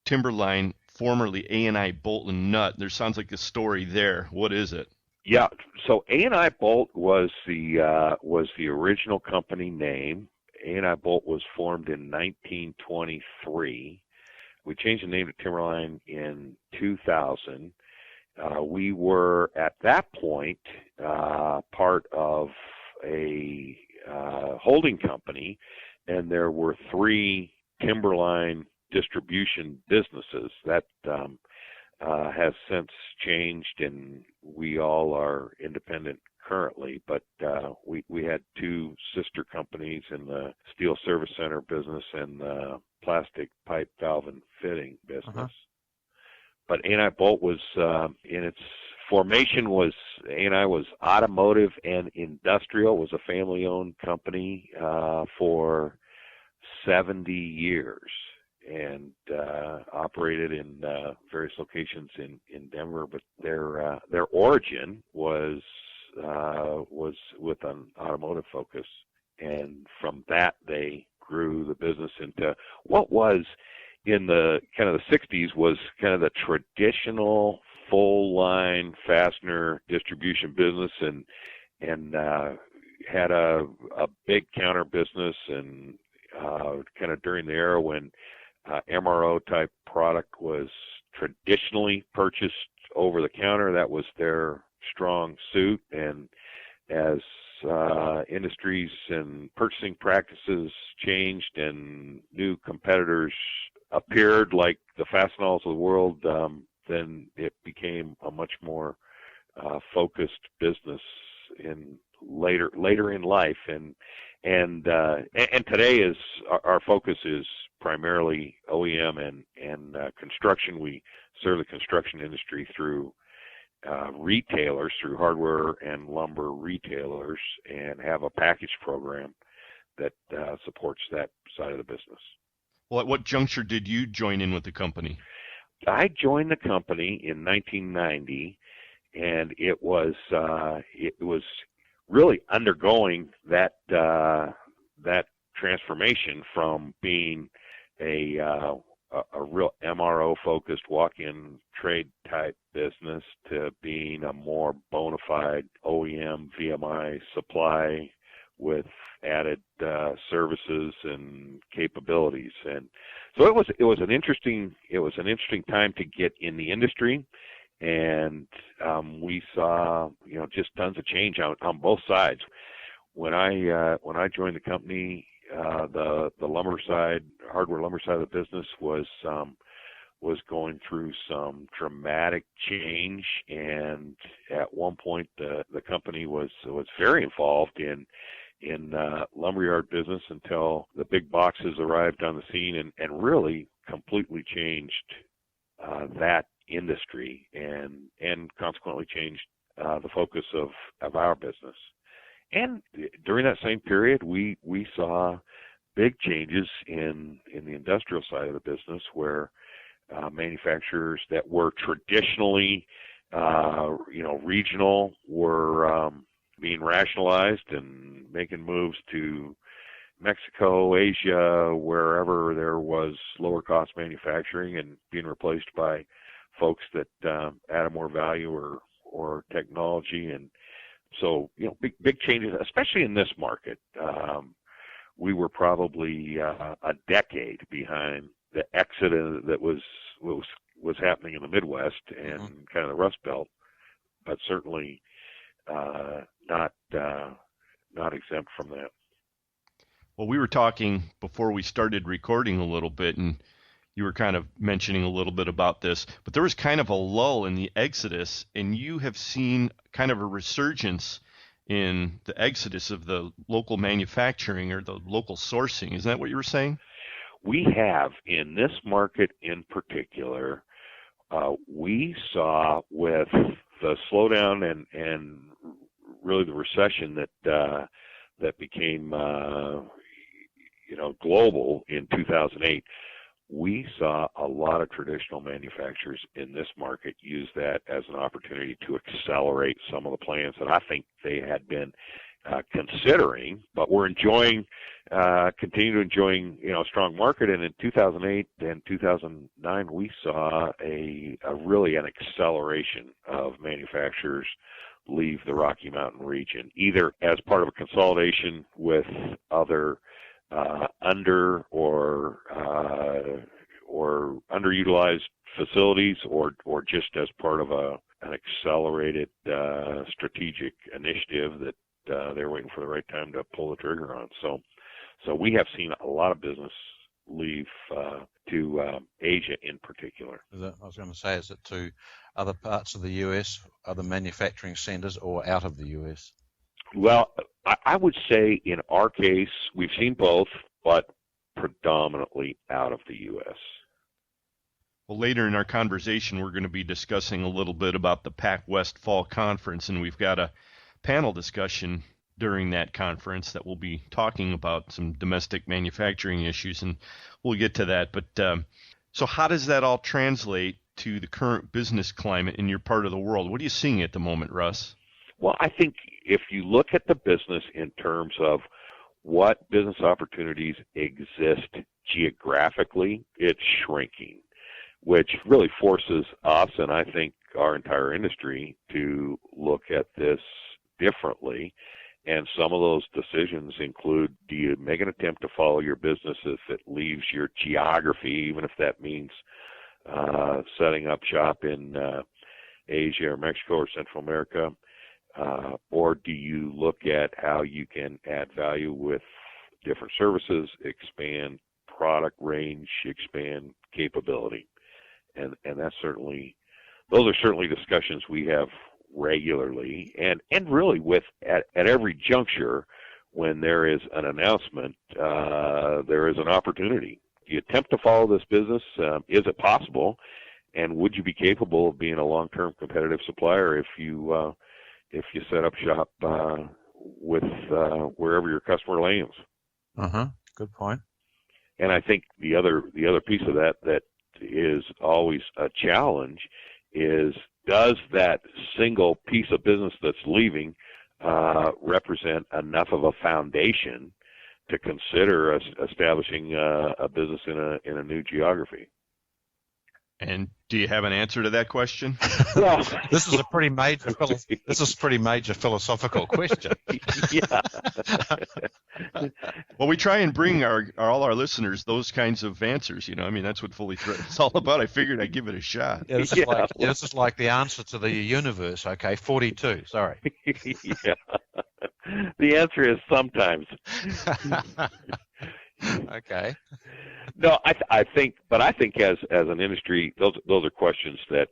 Timberline formerly A&I Bolt and Nut. There sounds like a story there. What is it? Yeah, so A&I Bolt was the original company name. A&I Bolt was formed in 1923. We changed the name to Timberline in 2000. We were at that point part of a holding company, and there were 3 Timberline distribution businesses. That has since changed, and we all are independent currently, but we had 2 sister companies in the steel service center business and the plastic pipe, valve, and fitting business. But A&I Bolt was, in its formation, A&I was automotive and industrial, was a family-owned company for 70 years. And operated in various locations in Denver, but their origin was with an automotive focus, and from that they grew the business into what was in the kind of the 60s was kind of the traditional full line fastener distribution business, and had a big counter business, and kind of during the era when MRO type product was traditionally purchased over the counter. That was their strong suit. And as industries and purchasing practices changed and new competitors appeared, like the Fastenals of the world, then it became a much more focused business in later in life. And today is our focus is primarily OEM and construction. We serve the construction industry through retailers, through hardware and lumber retailers, and have a package program that supports that side of the business. Well, at what juncture did you join in with the company? I joined the company in 1990, and it was really undergoing that transformation from being a real MRO-focused walk-in trade type business to being a more bona fide OEM VMI supply with added services and capabilities. And so it was an interesting time to get in the industry, and we saw just tons of change on both sides. When I joined the company, the lumber side, hardware lumber side of the business was going through some dramatic change, and at one point the company was very involved in lumberyard business until the big boxes arrived on the scene and really completely changed that industry and consequently changed the focus of our business. And during that same period, we saw big changes in the industrial side of the business, where manufacturers that were traditionally regional were being rationalized and making moves to Mexico, Asia, wherever there was lower cost manufacturing, and being replaced by folks that added more value or technology. And so, big changes, especially in this market. We were probably a decade behind the exit that was happening in the Midwest and kind of the Rust Belt, but certainly not exempt from that. Well, we were talking before we started recording a little bit, and you were kind of mentioning a little bit about this, but there was kind of a lull in the exodus, and you have seen kind of a resurgence in the exodus of the local manufacturing or the local sourcing. Isn't that what you were saying? We have, in this market in particular, we saw with the slowdown and really the recession that became global in 2008, we saw a lot of traditional manufacturers in this market use that as an opportunity to accelerate some of the plans that I think they had been considering, but we're continue to enjoying, a strong market. And in 2008 and 2009, we saw really an acceleration of manufacturers leave the Rocky Mountain region, either as part of a consolidation with other under or underutilized facilities, or just as part of an accelerated strategic initiative that they're waiting for the right time to pull the trigger on. So we have seen a lot of business leave to Asia in particular. I was going to say, is it to other parts of the U.S., other manufacturing centers, or out of the U.S.? Well, I would say in our case, we've seen both, but predominantly out of the U.S. Well, later in our conversation, we're going to be discussing a little bit about the Pac-West Fall Conference, and we've got a panel discussion during that conference that we'll be talking about some domestic manufacturing issues, and we'll get to that. But so how does that all translate to the current business climate in your part of the world? What are you seeing at the moment, Russ? Well, I think if you look at the business in terms of what business opportunities exist geographically, it's shrinking, which really forces us, and I think our entire industry, to look at this differently. And some of those decisions include, do you make an attempt to follow your business if it leaves your geography, even if that means setting up shop in Asia or Mexico or Central America? Or do you look at how you can add value with different services, expand product range, expand capability? And those are certainly discussions we have regularly, and really at every juncture when there is an announcement, there is an opportunity. Do you attempt to follow this business? Is it possible? And would you be capable of being a long-term competitive supplier if you set up shop with wherever your customer lands? Good point. And I think the other piece of that is always a challenge is, does that single piece of business that's leaving represent enough of a foundation to consider establishing a business in a new geography? And do you have an answer to that question? Well, this is a pretty major philosophical question. Yeah. Well, we try and bring all our listeners those kinds of answers. I mean, that's what Fully Threaded is all about. I figured I'd give it a shot. Yeah, this is like the answer to the universe. Okay, 42. Sorry. Yeah. The answer is sometimes. Okay. No, I think as an industry, those are questions that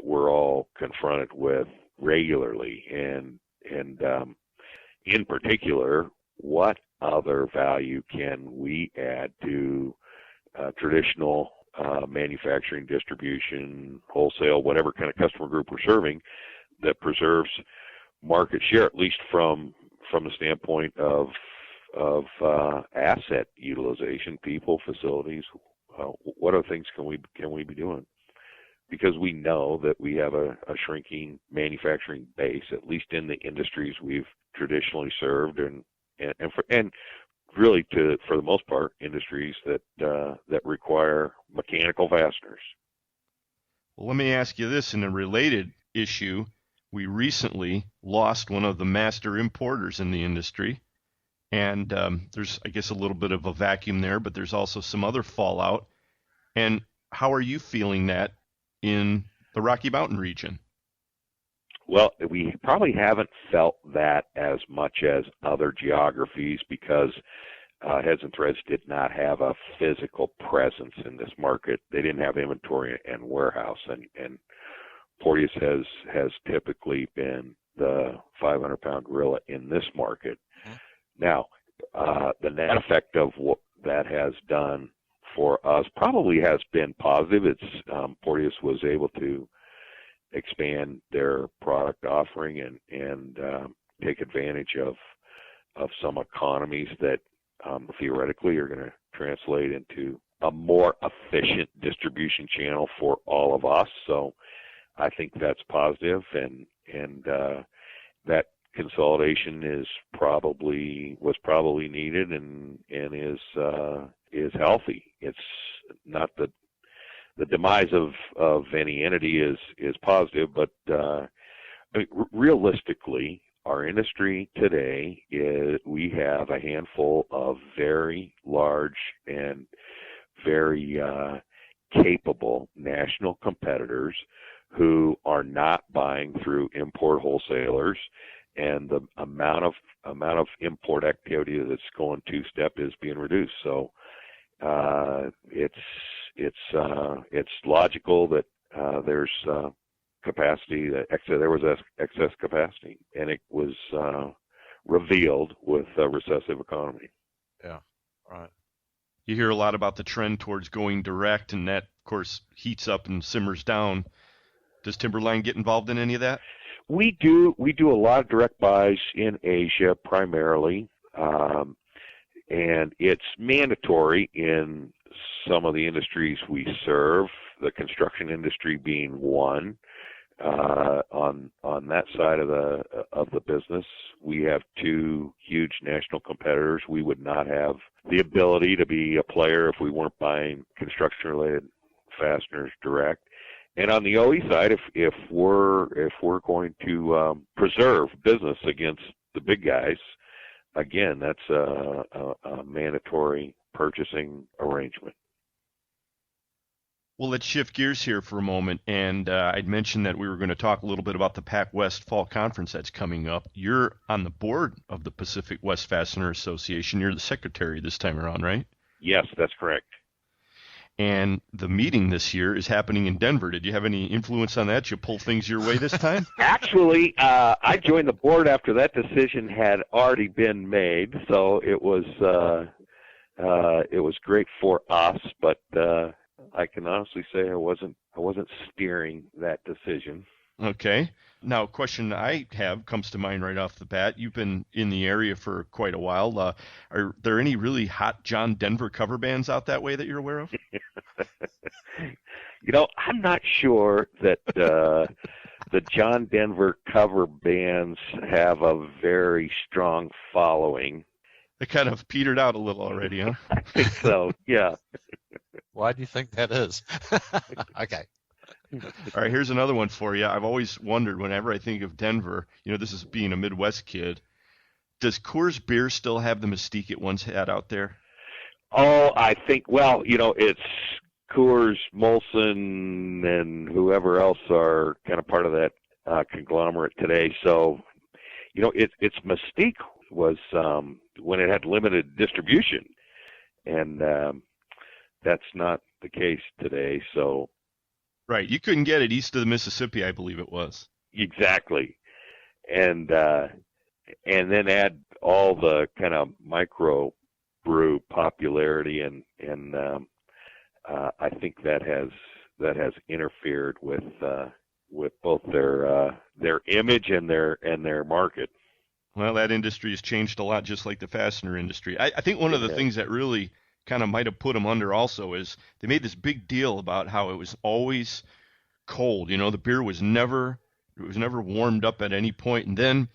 we're all confronted with regularly, and in particular, what other value can we add to traditional manufacturing, distribution, wholesale, whatever kind of customer group we're serving, that preserves market share, at least from the standpoint of asset utilization, people, facilities. What other things can we be doing? Because we know that we have a shrinking manufacturing base, at least in the industries we've traditionally served, and really for the most part, industries that require mechanical fasteners. Well, let me ask you this: in a related issue, we recently lost one of the master importers in the industry. And there's, I guess, a little bit of a vacuum there, but there's also some other fallout. And how are you feeling that in the Rocky Mountain region? Well, we probably haven't felt that as much as other geographies because Heads and Threads did not have a physical presence in this market. They didn't have inventory and warehouse. And Porteous has typically been the 500-pound gorilla in this market. Now, the net effect of what that has done for us probably has been positive. Porteous was able to expand their product offering and take advantage of some economies that theoretically are going to translate into a more efficient distribution channel for all of us. So I think that's positive, and that consolidation was probably needed and is healthy. It's not the demise of any entity is positive, but I mean, realistically, our industry today we have a handful of very large and very capable national competitors who are not buying through import wholesalers, and the amount of import activity that's going two-step is being reduced. So it's logical that there's capacity, there was excess capacity, and it was revealed with a recessive economy. Yeah, right. You hear a lot about the trend towards going direct, and that, of course, heats up and simmers down. Does Timberline get involved in any of that? We do a lot of direct buys in Asia primarily, and it's mandatory in some of the industries we serve, the construction industry being one. On that side of the business, we have two huge national competitors. We would not have the ability to be a player if we weren't buying construction-related fasteners direct. And on the OE side, if we're going to preserve business against the big guys, again, that's a mandatory purchasing arrangement. Well, let's shift gears here for a moment, and I'd mentioned that we were going to talk a little bit about the Pac-West Fall Conference that's coming up. You're on the board of the Pacific West Fastener Association. You're the secretary this time around, right? Yes, that's correct. And the meeting this year is happening in Denver. Did you have any influence on that? Did you pull things your way this time? Actually, I joined the board after that decision had already been made, so it was great for us, but I can honestly say I wasn't steering that decision. Okay. Now, a question I have comes to mind right off the bat. You've been in the area for quite a while. Are there any really hot John Denver cover bands out that way that you're aware of? I'm not sure that the John Denver cover bands have a very strong following. They kind of petered out a little already, huh? I think so, yeah. Why do you think that is? Okay. All right, here's another one for you. I've always wondered whenever I think of Denver, this is being a Midwest kid, does Coors beer still have the mystique it once had out there? Oh, I think, it's Coors, Molson, and whoever else are kind of part of that conglomerate today. So, its mystique was when it had limited distribution, and that's not the case today. So, right, you couldn't get it east of the Mississippi, I believe it was. Exactly, and then add all the kind of micro brew popularity, and I think that has interfered with both their image and their market. Well, that industry has changed a lot, just like the fastener industry. I think one of the things that really kind of might have put them under also is they made this big deal about how it was always cold. The beer was never warmed up at any point, and then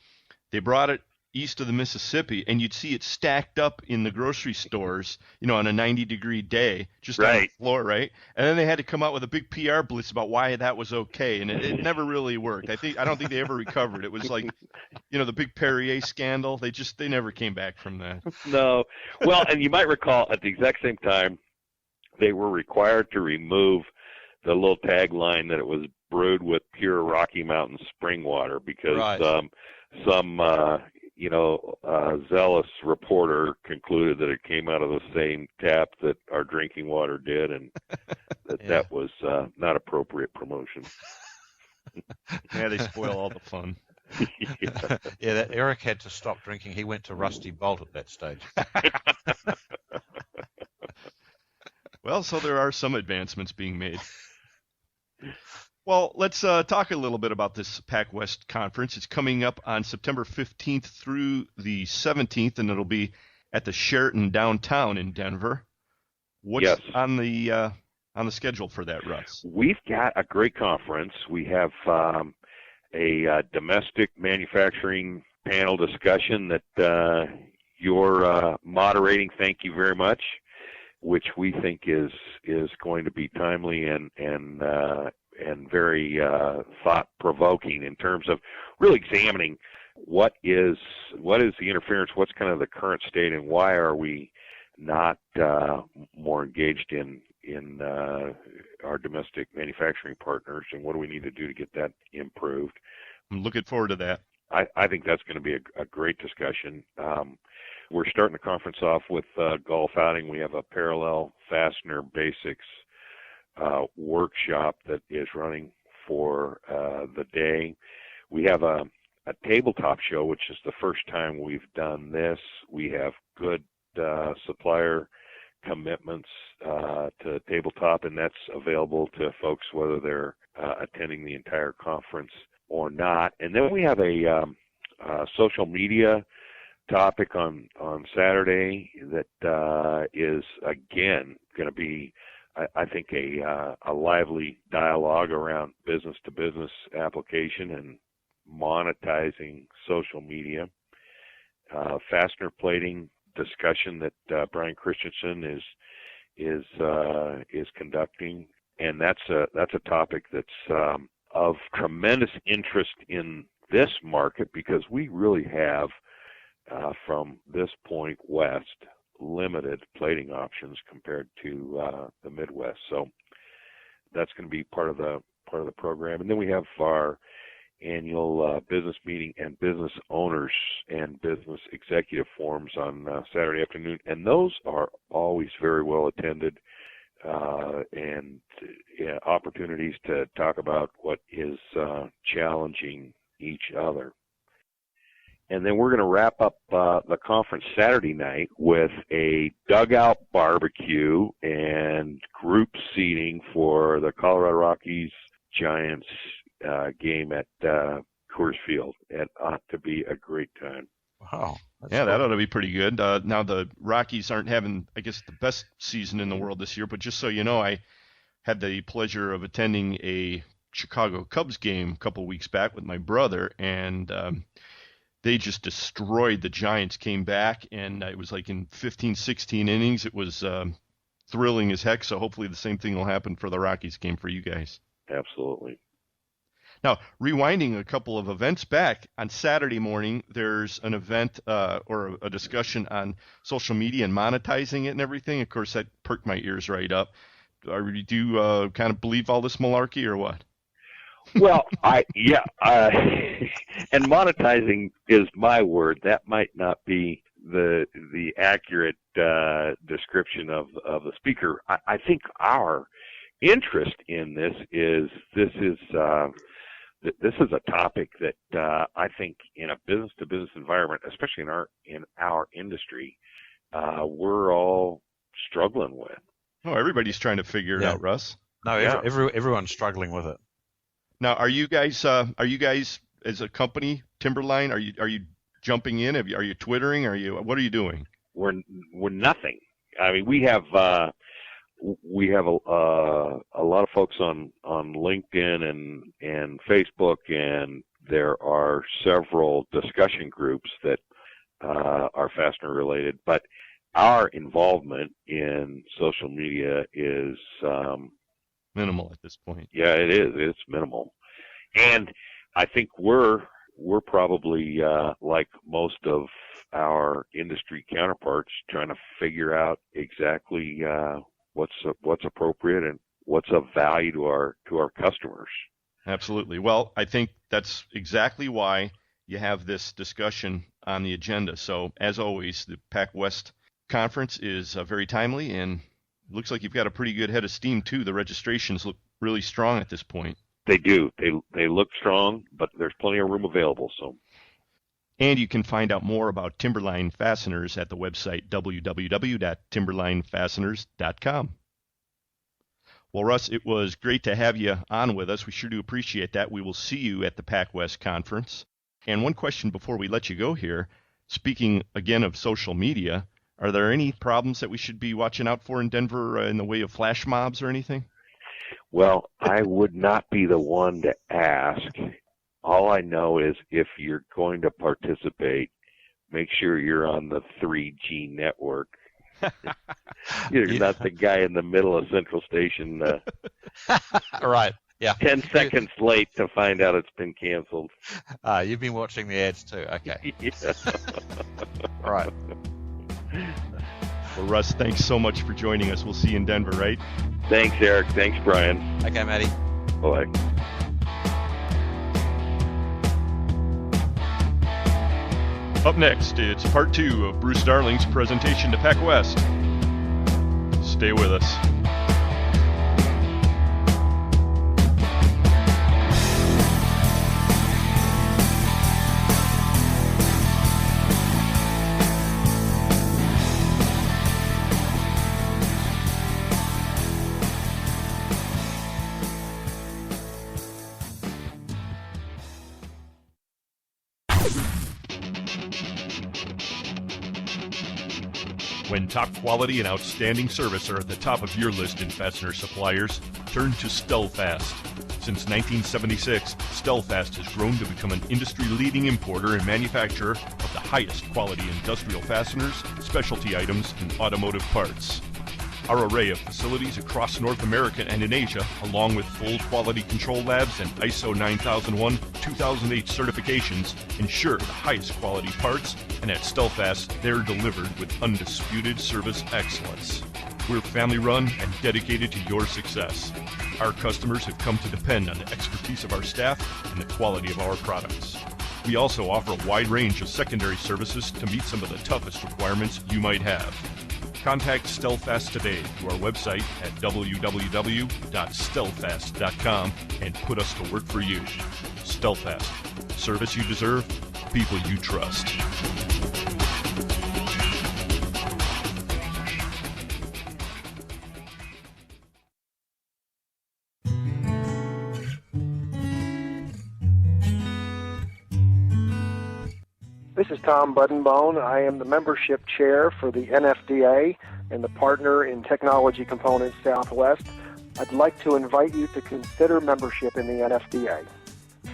they brought it east of the Mississippi, and you'd see it stacked up in the grocery stores, on a 90-degree day, just on the floor, right? And then they had to come out with a big PR blitz about why that was okay, and it never really worked. I don't think they ever recovered. It was like, the big Perrier scandal. They never came back from that. No. Well, and you might recall at the exact same time, they were required to remove the little tagline that it was brewed with pure Rocky Mountain spring water because some zealous reporter concluded that it came out of the same tap that our drinking water did, and that was not appropriate promotion. Yeah, they spoil all the fun. Yeah, Eric had to stop drinking. He went to Rusty Bolt at that stage. Well, so there are some advancements being made. Well, let's talk a little bit about this Pac-West conference. It's coming up on September 15th through the 17th, and it'll be at the Sheraton downtown in Denver. What's on the schedule for that, Russ? We've got a great conference. We have a domestic manufacturing panel discussion that you're moderating. Thank you very much, which we think is going to be timely and very thought-provoking in terms of really examining what is the interference, what's kind of the current state, and why are we not more engaged in our domestic manufacturing partners, and what do we need to do to get that improved? I'm looking forward to that. I think that's going to be a great discussion. We're starting the conference off with golf outing. We have a parallel Fastener basics workshop that is running for the day. We have a tabletop show, which is the first time we've done this. We have good supplier commitments to tabletop, and that's available to folks whether they're attending the entire conference or not. And then we have a social media topic on Saturday that is again going to be, I think, a lively dialogue around business-to-business application and monetizing social media. Fastener plating discussion that Brian Christensen is conducting, and that's a topic that's of tremendous interest in this market because we really have, from this point west, limited plating options compared to the Midwest. So that's going to be part of the program. And then we have our annual business meeting and business owners and business executive forums on Saturday afternoon, and those are always very well attended and opportunities to talk about what is challenging each other. And then we're going to wrap up the conference Saturday night with a dugout barbecue and group seating for the Colorado Rockies Giants game at Coors Field. It ought to be a great time. Wow. Yeah, that ought to be pretty good. Now, the Rockies aren't having, I guess, the best season in the world this year, but just so you know, I had the pleasure of attending a Chicago Cubs game a couple weeks back with my brother, and they just destroyed the Giants, came back, and it was like in 15, 16 innings. It was thrilling as heck, so hopefully the same thing will happen for the Rockies game for you guys. Absolutely. Now, rewinding a couple of events back, on Saturday morning, there's an event or a discussion on social media and monetizing it and everything. Of course, that perked my ears right up. Do you kind of believe all this malarkey or what? Well, and monetizing is my word. That might not be the accurate description of the speaker. I think our interest in this is a topic that I think in a business-to-business environment, especially in our industry, we're all struggling with. Oh, everybody's trying to figure it out, Russ. No, everyone's struggling with it. Now, are you guys as a company, Timberline? Are you jumping in? Are you twittering? What are you doing? We're nothing. I mean, we have a lot of folks on LinkedIn and Facebook, and there are several discussion groups that are Fastener related, but our involvement in social media is minimal at this point. Yeah, it is. It's minimal, and I think we're probably like most of our industry counterparts, trying to figure out exactly what's appropriate and what's of value to our customers. Absolutely. Well, I think that's exactly why you have this discussion on the agenda. So, as always, the Pac-West conference is very timely, and it looks like you've got a pretty good head of steam, too. The registrations look really strong at this point. They do. They look strong, but there's plenty of room available. So. And you can find out more about Timberline Fasteners at the website www.timberlinefasteners.com. Well, Russ, it was great to have you on with us. We sure do appreciate that. We will see you at the Pac-West conference. And one question before we let you go here. Speaking again of social media, are there any problems that we should be watching out for in Denver in the way of flash mobs or anything? Well, I would not be the one to ask All I know is if you're going to participate, make sure you're on the 3G network. You're not the guy in the middle of Central Station. Right. Yeah. 10 seconds late to find out it's been canceled. You've been watching the ads too. Okay. Yeah. Right. Well, Russ, thanks so much for joining us. We'll see you in Denver, right? Thanks, Eric. Thanks, Brian. Okay, Matty. Bye. Up next, it's part 2 of Bruce Darling's presentation to Pac-West. Stay with us. When top quality and outstanding service are at the top of your list in fastener suppliers, turn to Stelfast. Since 1976, Stelfast has grown to become an industry-leading importer and manufacturer of the highest quality industrial fasteners, specialty items, and automotive parts. Our array of facilities across North America and in Asia, along with full quality control labs and ISO 9001-2008 certifications, ensure the highest quality parts, and at Stelfast, they're delivered with undisputed service excellence. We're family-run and dedicated to your success. Our customers have come to depend on the expertise of our staff and the quality of our products. We also offer a wide range of secondary services to meet some of the toughest requirements you might have. Contact Stelfast today through our website at www.stelfast.com and put us to work for you. Stelfast. Service you deserve, people you trust. This is Tom Buddenbone. I am the membership chair for the NFDA and the partner in Technology Components Southwest. I'd like to invite you to consider membership in the NFDA.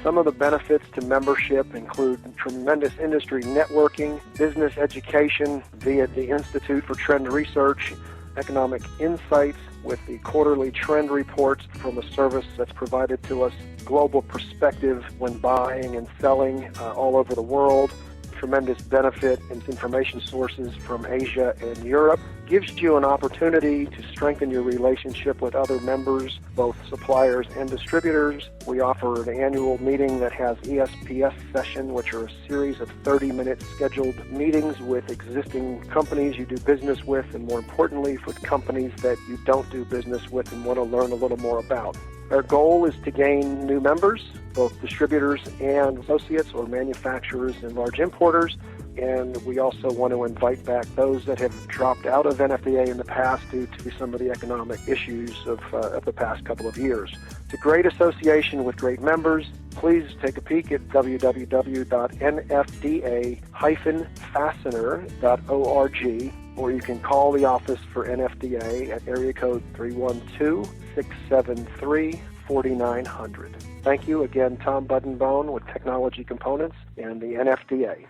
Some of the benefits to membership include tremendous industry networking, business education via the Institute for Trend Research, economic insights with the quarterly trend reports from a service that's provided to us, global perspective when buying and selling all over the world, tremendous benefit in information sources from Asia and Europe, gives you an opportunity to strengthen your relationship with other members, both suppliers and distributors. We offer an annual meeting that has ESPS session, which are a series of 30-minute scheduled meetings with existing companies you do business with, and more importantly, for companies that you don't do business with and want to learn a little more about. Our goal is to gain new members, both distributors and associates or manufacturers and large importers. And we also want to invite back those that have dropped out of NFDA in the past due to some of the economic issues of the past couple of years. It's a great association with great members. Please take a peek at www.nfda-fastener.org, or you can call the office for NFDA at area code 312-673-4900. Thank you again, Tom Buddenbone with Technology Components and the NFDA.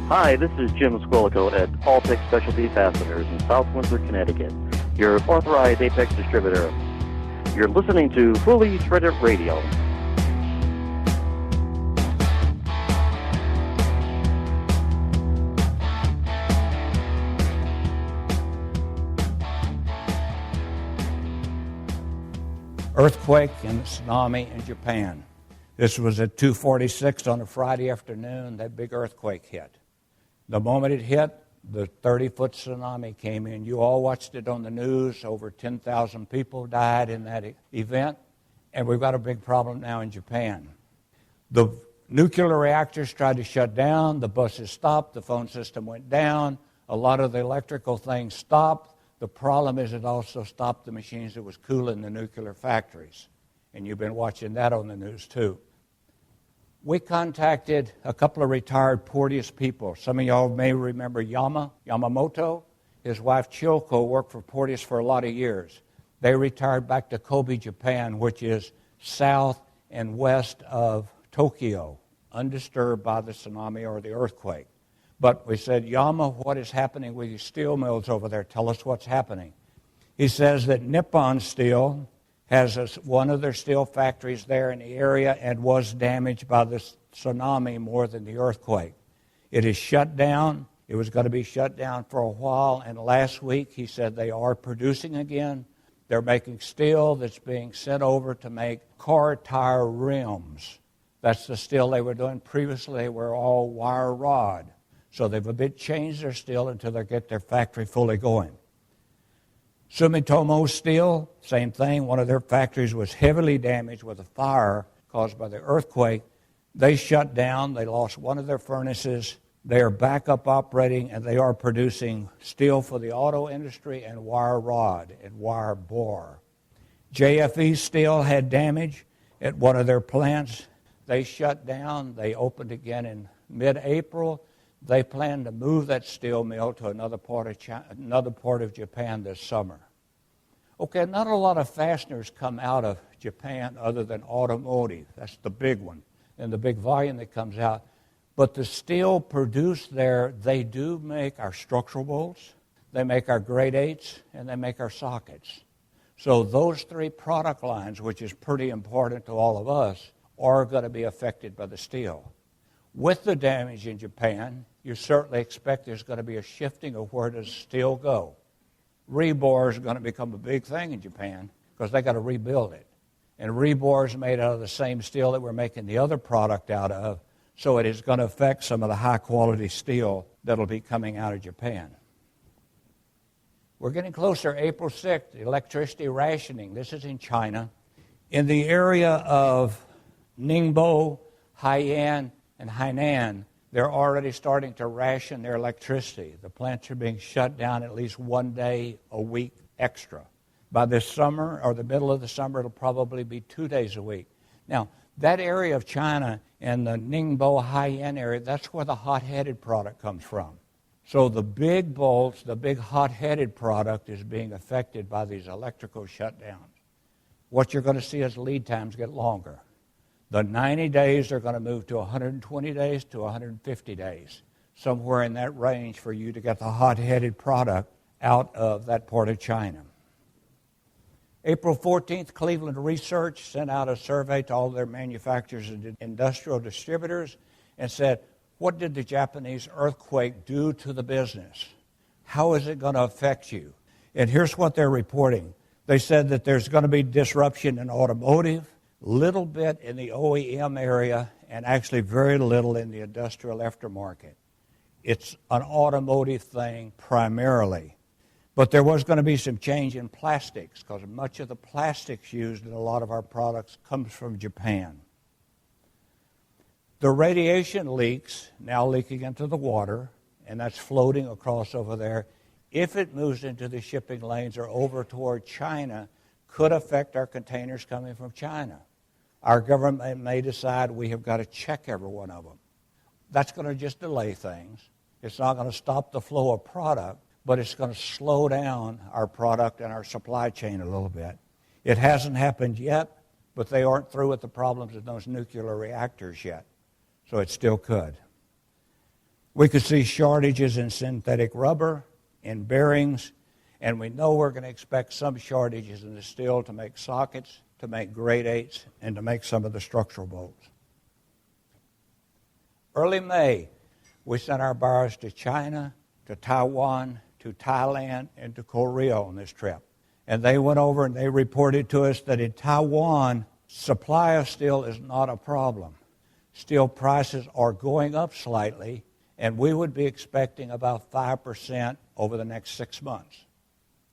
Hi, this is Jim Squillico at Alltech Specialty Fasteners in South Windsor, Connecticut, your authorized Apex distributor. You're listening to Fully Threaded Radio. Earthquake and tsunami in Japan. This was at 2:46 on a Friday afternoon. That big earthquake hit. The moment it hit, the 30-foot tsunami came in. You all watched it on the news. Over 10,000 people died in that event. And we've got a big problem now in Japan. The nuclear reactors tried to shut down. The buses stopped. The phone system went down. A lot of the electrical things stopped. The problem is it also stopped the machines that was cooling the nuclear factories. And you've been watching that on the news too. We contacted a couple of retired Porteous people. Some of y'all may remember Yamamoto. His wife Chilko worked for Porteous for a lot of years. They retired back to Kobe, Japan, which is south and west of Tokyo, undisturbed by the tsunami or the earthquake. But we said, Yama, what is happening with your steel mills over there? Tell us what's happening. He says that Nippon Steel has one of their steel factories there in the area and was damaged by the tsunami more than the earthquake. It is shut down. It was going to be shut down for a while, and last week he said they are producing again. They're making steel that's being sent over to make car tire rims. That's the steel they were doing. Previously, they were all wire rod. So they've a bit changed their steel until they get their factory fully going. Sumitomo Steel, same thing. One of their factories was heavily damaged with a fire caused by the earthquake. They shut down. They lost one of their furnaces. They are back up operating, and they are producing steel for the auto industry and wire rod and wire bore. JFE Steel had damage at one of their plants. They shut down. They opened again in mid-April. They plan to move that steel mill to another part of Japan this summer. Okay, not a lot of fasteners come out of Japan other than automotive. That's the big one and the big volume that comes out. But the steel produced there, they do make our structural bolts, they make our grade 8s, and they make our sockets. So those three product lines, which is pretty important to all of us, are going to be affected by the steel. With the damage in Japan, you certainly expect there's going to be a shifting of where does steel go. Rebar is going to become a big thing in Japan because they got to rebuild it. And rebar is made out of the same steel that we're making the other product out of, so it is going to affect some of the high-quality steel that will be coming out of Japan. We're getting closer. April 6th, electricity rationing. This is in China. In the area of Ningbo, Haiyan, and Hainan, they're already starting to ration their electricity. The plants are being shut down at least 1 day a week extra. By this summer, or the middle of the summer, it'll probably be 2 days a week. Now, that area of China and the Ningbo, Haiyan area, that's where the hot-headed product comes from. So the big bolts, the big hot-headed product is being affected by these electrical shutdowns. What you're going to see is lead times get longer. The 90 days are going to move to 120 days to 150 days, somewhere in that range for you to get the hot-headed product out of that part of China. April 14th, Cleveland Research sent out a survey to all their manufacturers and industrial distributors and said, what did the Japanese earthquake do to the business? How is it going to affect you? And here's what they're reporting. They said that there's going to be disruption in automotive, little bit in the OEM area, and actually very little in the industrial aftermarket. It's an automotive thing primarily. But there was going to be some change in plastics because much of the plastics used in a lot of our products comes from Japan. The radiation leaks, now leaking into the water, and that's floating across over there. If it moves into the shipping lanes or over toward China, could affect our containers coming from China. Our government may decide we have got to check every one of them. That's going to just delay things. It's not going to stop the flow of product, but it's going to slow down our product and our supply chain a little bit. It hasn't happened yet, but they aren't through with the problems of those nuclear reactors yet, so it still could. We could see shortages in synthetic rubber, in bearings, and we know we're going to expect some shortages in the steel to make sockets, to make grade 8s, and to make some of the structural bolts. Early May, we sent our buyers to China, to Taiwan, to Thailand, and to Korea on this trip. And they went over and they reported to us that in Taiwan, supply of steel is not a problem. Steel prices are going up slightly, and we would be expecting about 5% over the next 6 months.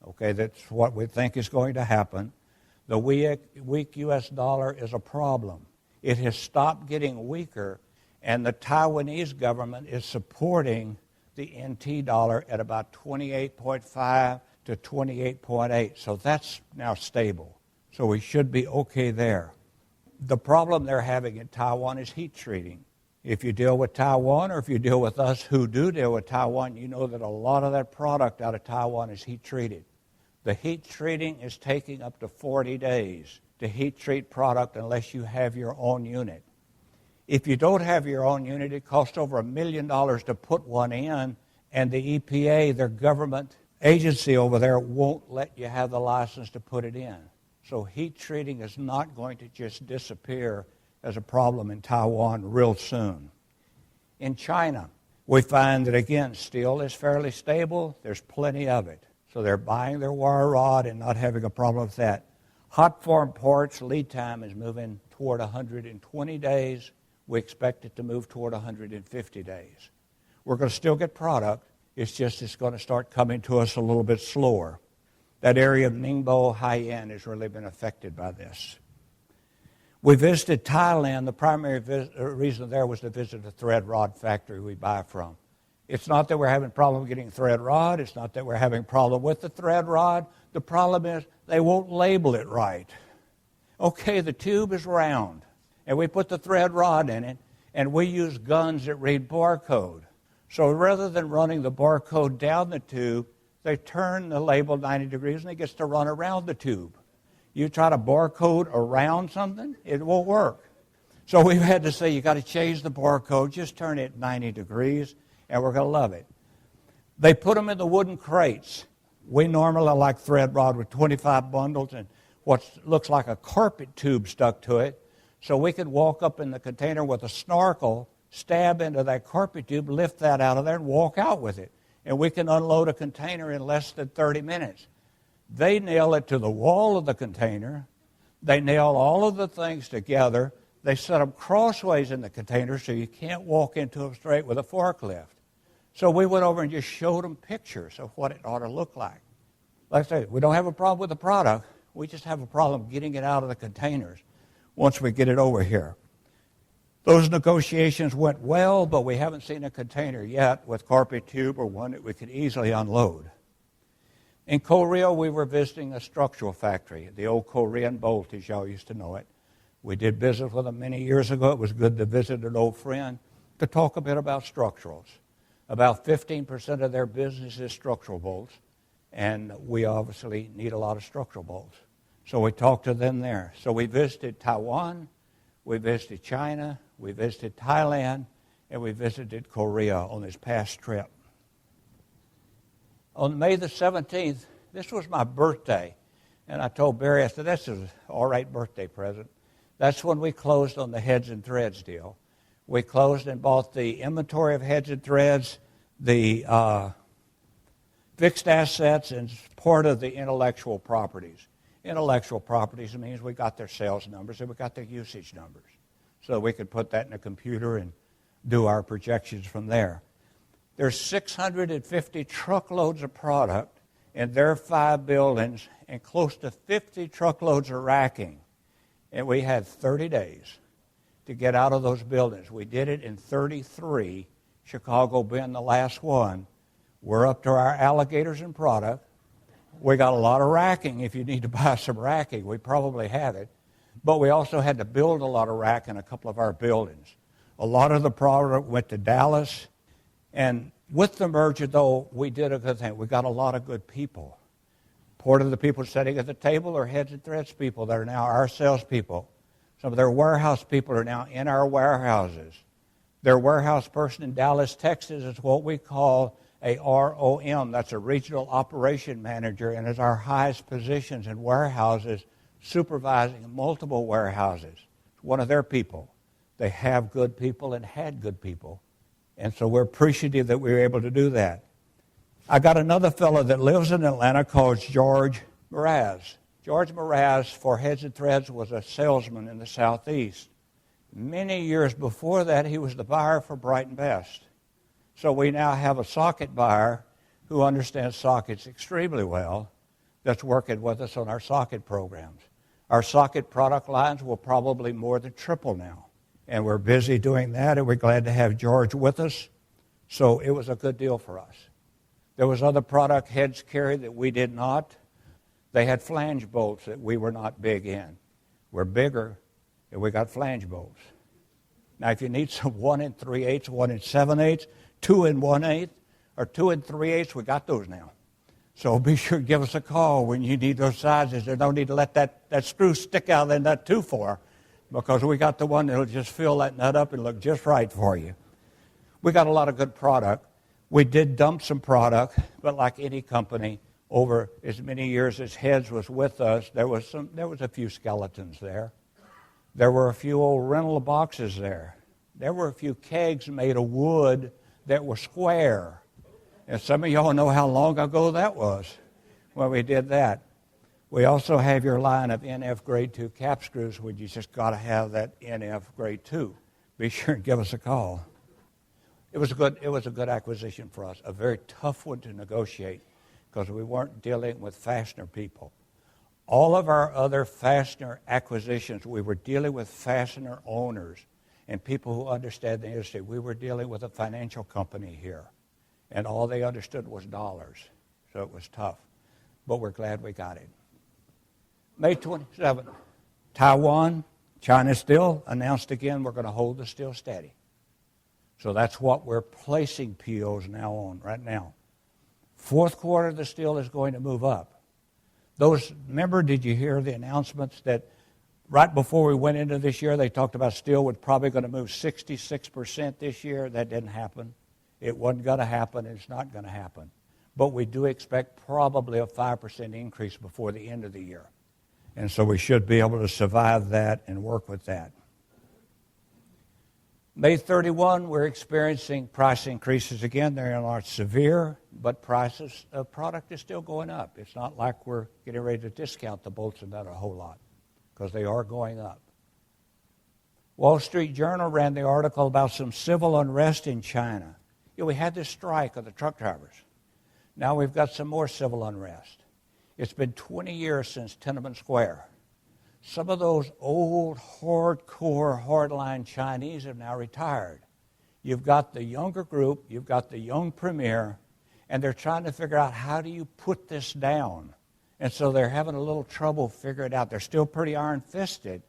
Okay, that's what we think is going to happen. The weak U.S. dollar is a problem. It has stopped getting weaker, and the Taiwanese government is supporting the NT dollar at about 28.5 to 28.8. So that's now stable. So we should be okay there. The problem they're having in Taiwan is heat treating. If you deal with Taiwan, or if you deal with us who do deal with Taiwan, you know that a lot of that product out of Taiwan is heat treated. The heat treating is taking up to 40 days to heat treat product unless you have your own unit. If you don't have your own unit, it costs over $1 million to put one in, and the EPA, their government agency over there, won't let you have the license to put it in. So heat treating is not going to just disappear as a problem in Taiwan real soon. In China, we find that, again, steel is fairly stable. There's plenty of it. So they're buying their wire rod and not having a problem with that. Hot form ports, lead time is moving toward 120 days. We expect it to move toward 150 days. We're going to still get product. It's going to start coming to us a little bit slower. That area of Ningbo, high-end, has really been affected by this. We visited Thailand. The primary reason there was to visit a thread rod factory we buy from. It's not that we're having a problem getting thread rod. It's not that we're having a problem with the thread rod. The problem is they won't label it right. Okay, the tube is round, and we put the thread rod in it, and we use guns that read barcode. So rather than running the barcode down the tube, they turn the label 90 degrees, and it gets to run around the tube. You try to barcode around something, it won't work. So we've had to say, you got to change the barcode, just turn it 90 degrees, and we're going to love it. They put them in the wooden crates. We normally like thread rod with 25 bundles and what looks like a carpet tube stuck to it. So we could walk up in the container with a snorkel, stab into that carpet tube, lift that out of there, and walk out with it. And we can unload a container in less than 30 minutes. They nail it to the wall of the container. They nail all of the things together. They set them crossways in the container so you can't walk into them straight with a forklift. So we went over and just showed them pictures of what it ought to look like. Like I said, we don't have a problem with the product. We just have a problem getting it out of the containers once we get it over here. Those negotiations went well, but we haven't seen a container yet with carpet tube or one that we could easily unload. In Korea, we were visiting a structural factory, the old Korean Bolt, as y'all used to know it. We did business with them many years ago. It was good to visit an old friend to talk a bit about structurals. About 15% of their business is structural bolts, and we obviously need a lot of structural bolts. So we talked to them there. So we visited Taiwan, we visited China, we visited Thailand, and we visited Korea on this past trip. On May the 17th, this was my birthday, and I told Barry, I said, this is an all right birthday present. That's when we closed on the heads and threads deal. We closed and bought the inventory of heads and threads, the fixed assets, and part of the intellectual properties. Intellectual properties means we got their sales numbers and we got their usage numbers. So we could put that in a computer and do our projections from there. There's 650 truckloads of product in their 5 buildings and close to 50 truckloads of racking. And we had 30 days to get out of those buildings. We did it in 33, Chicago being the last one. We're up to our alligators in product. We got a lot of racking. If you need to buy some racking, we probably have it. But we also had to build a lot of rack in a couple of our buildings. A lot of the product went to Dallas. And with the merger, though, we did a good thing. We got a lot of good people. Part of the people sitting at the table are heads and threads people that are now our salespeople. Some of their warehouse people are now in our warehouses. Their warehouse person in Dallas, Texas is what we call a ROM. That's a regional operation manager, and is our highest positions in warehouses, supervising multiple warehouses. It's one of their people. They have good people and had good people. And so we're appreciative that we were able to do that. I got another fellow that lives in Atlanta called George Mraz. George Mraz, for Heads and Threads, was a salesman in the Southeast. Many years before that, he was the buyer for Bright and Best. So we now have a socket buyer who understands sockets extremely well that's working with us on our socket programs. Our socket product lines will probably more than triple now. And we're busy doing that, and we're glad to have George with us. So it was a good deal for us. There was other product heads carried that we did not. They had flange bolts that we were not big in. We're bigger, and we got flange bolts. Now, if you need some 1 3/8, 1 7/8, 2 1/8, or 2 3/8, we got those now. So be sure to give us a call when you need those sizes. There's no need to let that screw stick out of that nut too far, because we got the one that will just fill that nut up and look just right for you. We got a lot of good product. We did dump some product, but like any company, over as many years as Heads was with us, there was a few skeletons there. There were a few old rental boxes there. There were a few kegs made of wood that were square. And some of y'all know how long ago that was when we did that. We also have your line of NF Grade 2 cap screws, where you just got to have that NF Grade 2. Be sure and give us a call. It was a good acquisition for us, a very tough one to negotiate, because we weren't dealing with fastener people. All of our other fastener acquisitions, we were dealing with fastener owners and people who understand the industry. We were dealing with a financial company here, and all they understood was dollars, so it was tough. But we're glad we got it. May 27th, Taiwan, China Steel announced again we're going to hold the steel steady. So that's what we're placing POs now on right now. Fourth quarter, the steel is going to move up. Remember, did you hear the announcements that right before we went into this year, they talked about steel was probably going to move 66% this year? That didn't happen. It wasn't going to happen. It's not going to happen. But we do expect probably a 5% increase before the end of the year. And so we should be able to survive that and work with that. May 31, we're experiencing price increases again. They're not severe, but prices of product is still going up. It's not like we're getting ready to discount the bolts and nut a whole lot, because they are going up. Wall Street Journal ran the article about some civil unrest in China. We had this strike of the truck drivers. Now we've got some more civil unrest. It's been 20 years since Tiananmen Square. Some of those old, hardcore, hardline Chinese have now retired. You've got the younger group, you've got the young premier, and they're trying to figure out, how do you put this down? And so they're having a little trouble figuring it out. They're still pretty iron-fisted,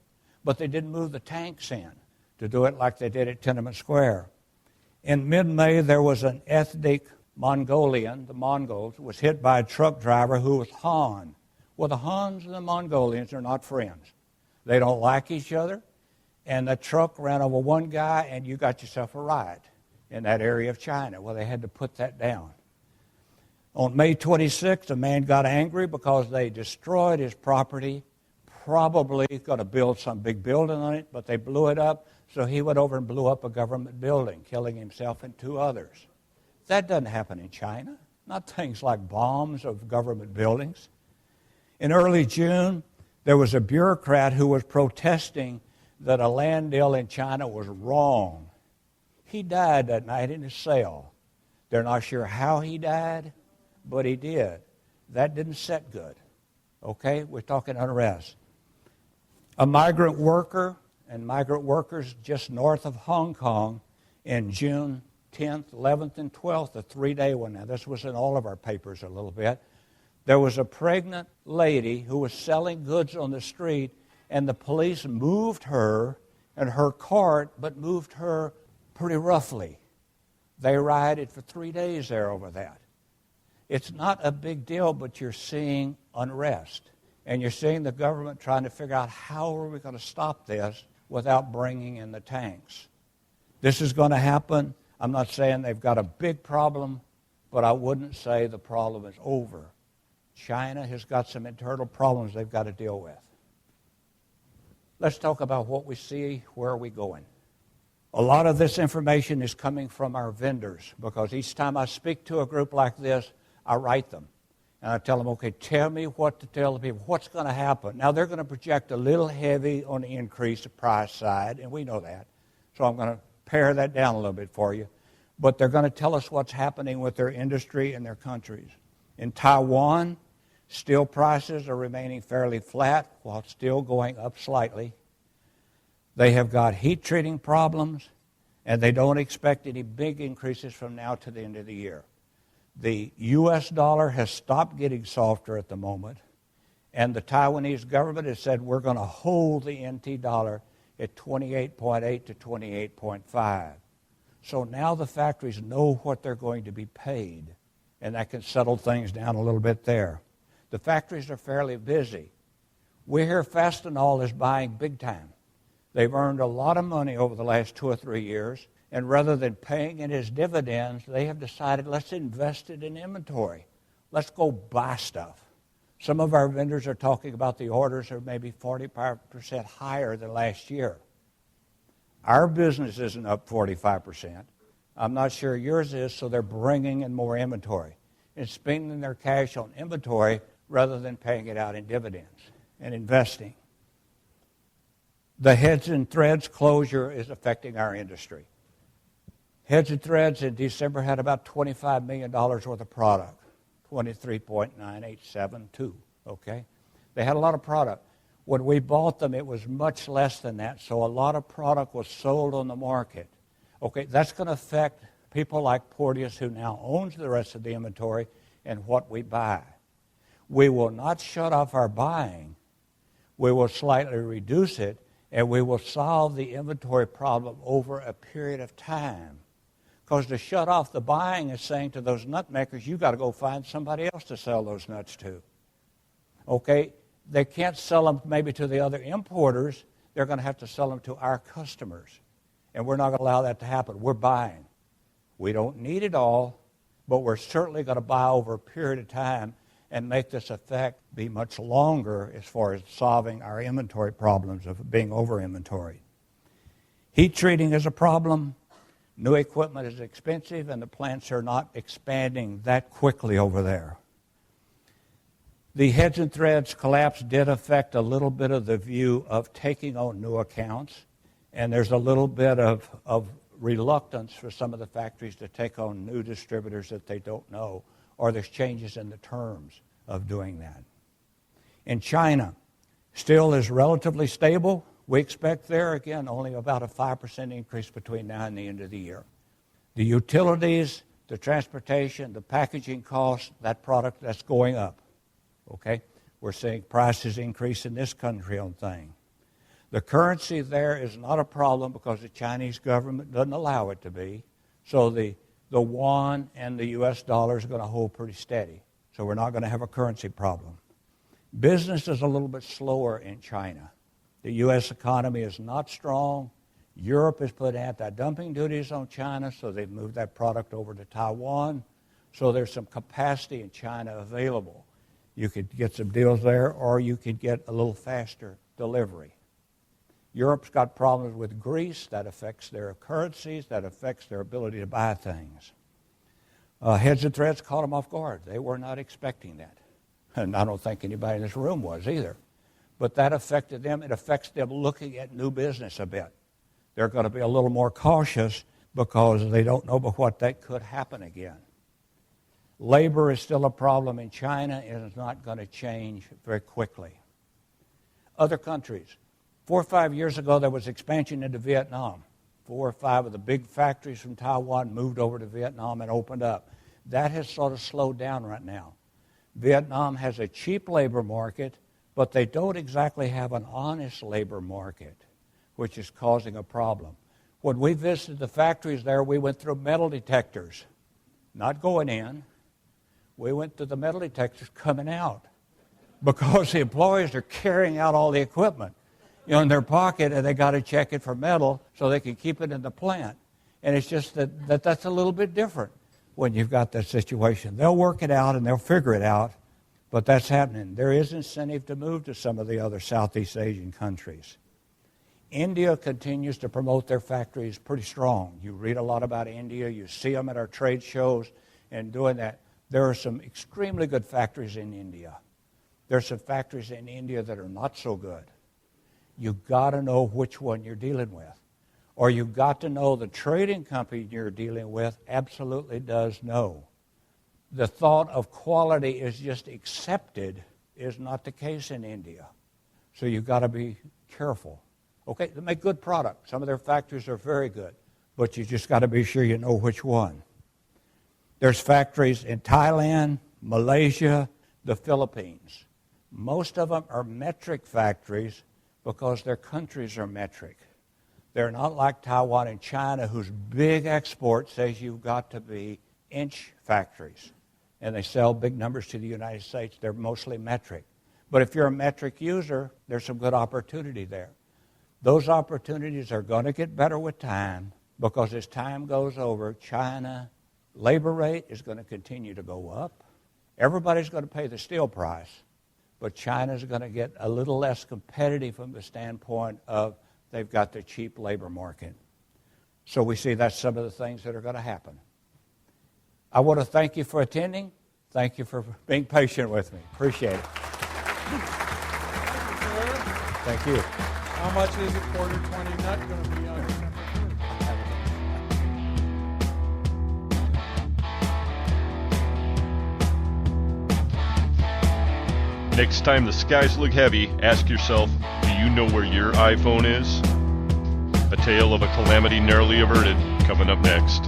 but they didn't move the tanks in to do it like they did at Tiananmen Square. In mid-May, there was an ethnic Mongolian, the Mongols, was hit by a truck driver who was Han. Well, the Hans and the Mongolians are not friends. They don't like each other, and the truck ran over one guy, and you got yourself a riot in that area of China. Well, they had to put that down. On May 26th, a man got angry because they destroyed his property, probably going to build some big building on it, but they blew it up, so he went over and blew up a government building, killing himself and 2 others. That doesn't happen in China, not things like bombs of government buildings. In early June, there was a bureaucrat who was protesting that a land deal in China was wrong. He died that night in his cell. They're not sure how he died, but he did. That didn't set good. Okay? We're talking unrest. A migrant worker and migrant workers just north of Hong Kong in June 10th, 11th, and 12th, a 3-day one. Now, this was in all of our papers a little bit. There was a pregnant lady who was selling goods on the street, and the police moved her and her cart, but moved her pretty roughly. They rioted for 3 days there over that. It's not a big deal, but you're seeing unrest. And you're seeing the government trying to figure out, how are we going to stop this without bringing in the tanks? This is going to happen. I'm not saying they've got a big problem, but I wouldn't say the problem is over. China has got some internal problems they've got to deal with. Let's talk about what we see, where are we going. A lot of this information is coming from our vendors, because each time I speak to a group like this, I write them. And I tell them, okay, tell me what to tell the people, what's going to happen. Now, they're going to project a little heavy on the increase of price side, and we know that. So I'm going to pare that down a little bit for you. But they're going to tell us what's happening with their industry and their countries. In Taiwan, steel prices are remaining fairly flat while still going up slightly. They have got heat treating problems, and they don't expect any big increases from now to the end of the year. The U.S. dollar has stopped getting softer at the moment, and the Taiwanese government has said we're going to hold the NT dollar at 28.8 to 28.5. So now the factories know what they're going to be paid, and that can settle things down a little bit there. The factories are fairly busy. We hear Fastenal is buying big time. They've earned a lot of money over the last 2 or 3 years, and rather than paying it as dividends, they have decided, let's invest it in inventory. Let's go buy stuff. Some of our vendors are talking about the orders are maybe 45% higher than last year. Our business isn't up 45%. I'm not sure yours is, so they're bringing in more inventory and spending their cash on inventory rather than paying it out in dividends and investing. The Heads and Threads closure is affecting our industry. Heads and Threads in December had about $25 million worth of product, 23.9872, okay? They had a lot of product. When we bought them, it was much less than that, so a lot of product was sold on the market. Okay, that's going to affect people like Porteous, who now owns the rest of the inventory, and what we buy. We will not shut off our buying. We will slightly reduce it, and we will solve the inventory problem over a period of time. Because to shut off the buying is saying to those nut makers, you've got to go find somebody else to sell those nuts to. Okay, they can't sell them maybe to the other importers. They're going to have to sell them to our customers. And we're not going to allow that to happen. We're buying. We don't need it all, but we're certainly going to buy over a period of time and make this effect be much longer as far as solving our inventory problems of being over-inventoried. Heat treating is a problem. New equipment is expensive, and the plants are not expanding that quickly over there. The Heads and Threads collapse did affect a little bit of the view of taking on new accounts, and there's a little bit of reluctance for some of the factories to take on new distributors that they don't know, or there's changes in the terms of doing that. In China, steel is relatively stable. We expect there, again, only about a 5% increase between now and the end of the year. The utilities, the transportation, the packaging costs, that product, that's going up. Okay? We're seeing prices increase in this country on things. The currency there is not a problem because the Chinese government doesn't allow it to be. So the yuan and the U.S. dollar is going to hold pretty steady. So we're not going to have a currency problem. Business is a little bit slower in China. The U.S. economy is not strong. Europe has put anti-dumping duties on China, so they've moved that product over to Taiwan. So there's some capacity in China available. You could get some deals there, or you could get a little faster delivery. Europe's got problems with Greece. That affects their currencies. That affects their ability to buy things. Heads and Threads caught them off guard. They were not expecting that. And I don't think anybody in this room was either. But that affected them. It affects them looking at new business a bit. They're going to be a little more cautious because they don't know but what that could happen again. Labor is still a problem in China and is not going to change very quickly. Other countries. 4 or 5 years ago, there was expansion into Vietnam. 4 or 5 of the big factories from Taiwan moved over to Vietnam and opened up. That has sort of slowed down right now. Vietnam has a cheap labor market, but they don't exactly have an honest labor market, which is causing a problem. When we visited the factories there, we went through metal detectors, not going in. We went through the metal detectors coming out because the employees are carrying out all the equipment, in their pocket, and they got to check it for metal so they can keep it in the plant. And it's just that's a little bit different when you've got that situation. They'll work it out and they'll figure it out, but that's happening. There is incentive to move to some of the other Southeast Asian countries. India continues to promote their factories pretty strong. You read a lot about India. You see them at our trade shows and doing that. There are some extremely good factories in India. There are some factories in India that are not so good. You've got to know which one you're dealing with. Or you've got to know the trading company you're dealing with absolutely does know. The thought of quality is just accepted is not the case in India. So you've got to be careful. Okay, they make good products. Some of their factories are very good, but you just got to be sure you know which one. There's factories in Thailand, Malaysia, the Philippines. Most of them are metric factories, because their countries are metric. They're not like Taiwan and China, whose big export says you've got to be inch factories. And they sell big numbers to the United States. They're mostly metric. But if you're a metric user, there's some good opportunity there. Those opportunities are going to get better with time, because as time goes over, China labor rate is going to continue to go up. Everybody's going to pay the steel price, but China's going to get a little less competitive from the standpoint of they've got the cheap labor market. So we see that's some of the things that are going to happen. I want to thank you for attending. Thank you for being patient with me. Appreciate it. Thank you. How much is a quarter 20 nut going to be on December 1st? Next time the skies look heavy, ask yourself, do you know where your iPhone is? A tale of a calamity narrowly averted, coming up next.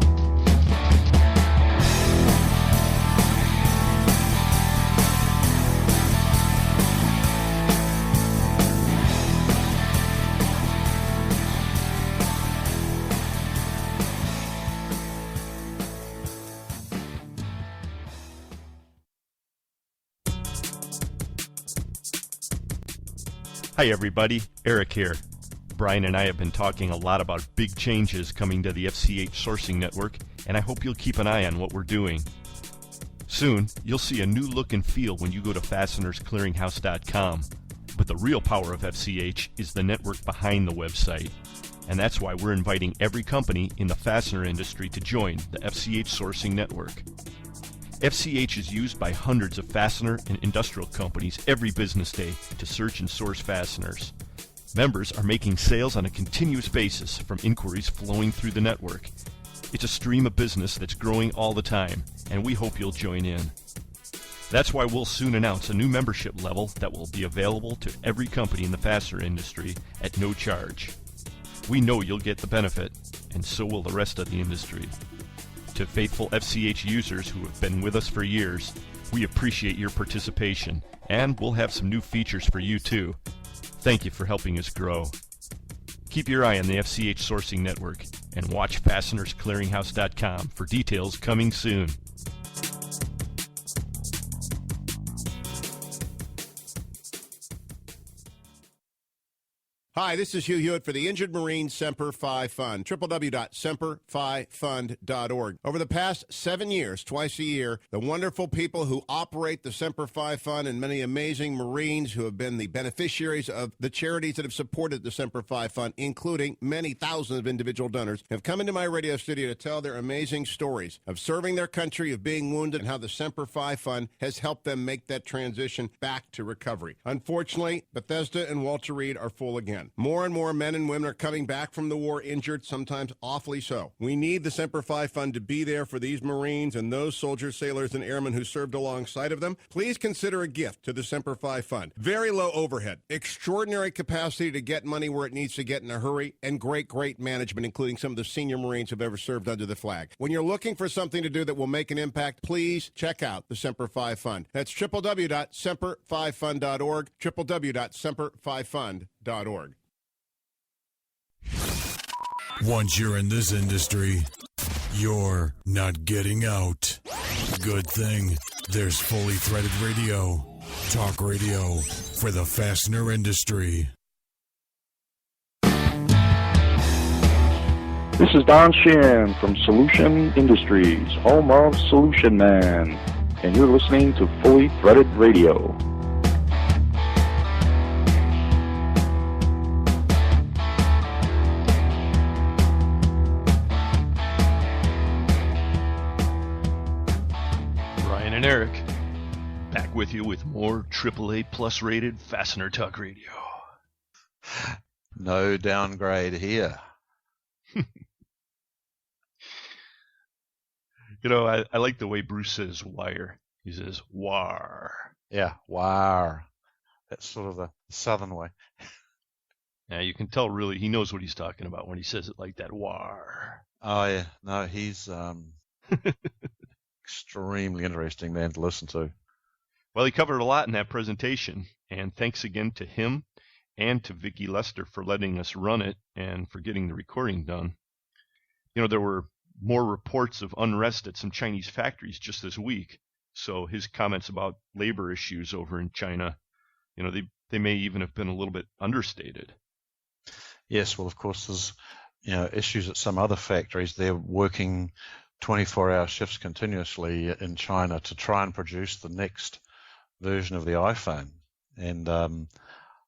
Hi everybody, Eric here. Brian and I have been talking a lot about big changes coming to the FCH sourcing network, and I hope you'll keep an eye on what we're doing. Soon, you'll see a new look and feel when you go to fastenersclearinghouse.com. But the real power of FCH is the network behind the website. And that's why we're inviting every company in the fastener industry to join the FCH sourcing network. FCH is used by hundreds of fastener and industrial companies every business day to search and source fasteners. Members are making sales on a continuous basis from inquiries flowing through the network. It's a stream of business that's growing all the time, and we hope you'll join in. That's why we'll soon announce a new membership level that will be available to every company in the fastener industry at no charge. We know you'll get the benefit, and so will the rest of the industry. To faithful FCH users who have been with us for years, we appreciate your participation, and we'll have some new features for you too. Thank you for helping us grow. Keep your eye on the FCH sourcing network and watch FastenersClearinghouse.com for details coming soon. Hi, this is Hugh Hewitt for the Injured Marine Semper Fi Fund, www.semperfifund.org. Over the past 7 years, twice a year, the wonderful people who operate the Semper Fi Fund and many amazing Marines who have been the beneficiaries of the charities that have supported the Semper Fi Fund, including many thousands of individual donors, have come into my radio studio to tell their amazing stories of serving their country, of being wounded, and how the Semper Fi Fund has helped them make that transition back to recovery. Unfortunately, Bethesda and Walter Reed are full again. More and more men and women are coming back from the war injured, sometimes awfully so. We need the Semper Fi Fund to be there for these Marines and those soldiers, sailors, and airmen who served alongside of them. Please consider a gift to the Semper Fi Fund. Very low overhead, extraordinary capacity to get money where it needs to get in a hurry, and great management, including some of the senior Marines who've ever served under the flag. When you're looking for something to do that will make an impact, please check out the Semper Fi Fund. That's www.semperfifund.org, www.semperfifund.org. Once you're in this industry, you're not getting out. Good thing there's Fully Threaded Radio, talk radio for the fastener industry. This is Don Shin from Solution Industries, home of Solution Man, and you're listening to Fully Threaded Radio. And Eric, back with you with more AAA plus rated Fastener Talk Radio. No downgrade here. You know, I like the way Bruce says wire. He says war. Yeah, war. That's sort of the southern way. Now you can tell really he knows what he's talking about when he says it like that, war. Oh yeah, no, he's extremely interesting man to listen to. Well, he covered a lot in that presentation, and thanks again to him and to Vicki Lester for letting us run it and for getting the recording done. You know, there were more reports of unrest at some Chinese factories just this week. So his comments about labor issues over in China, you know, they may even have been a little bit understated. Yes, well, of course, there's issues at some other factories. They're working 24-hour shifts continuously in China to try and produce the next version of the iPhone. And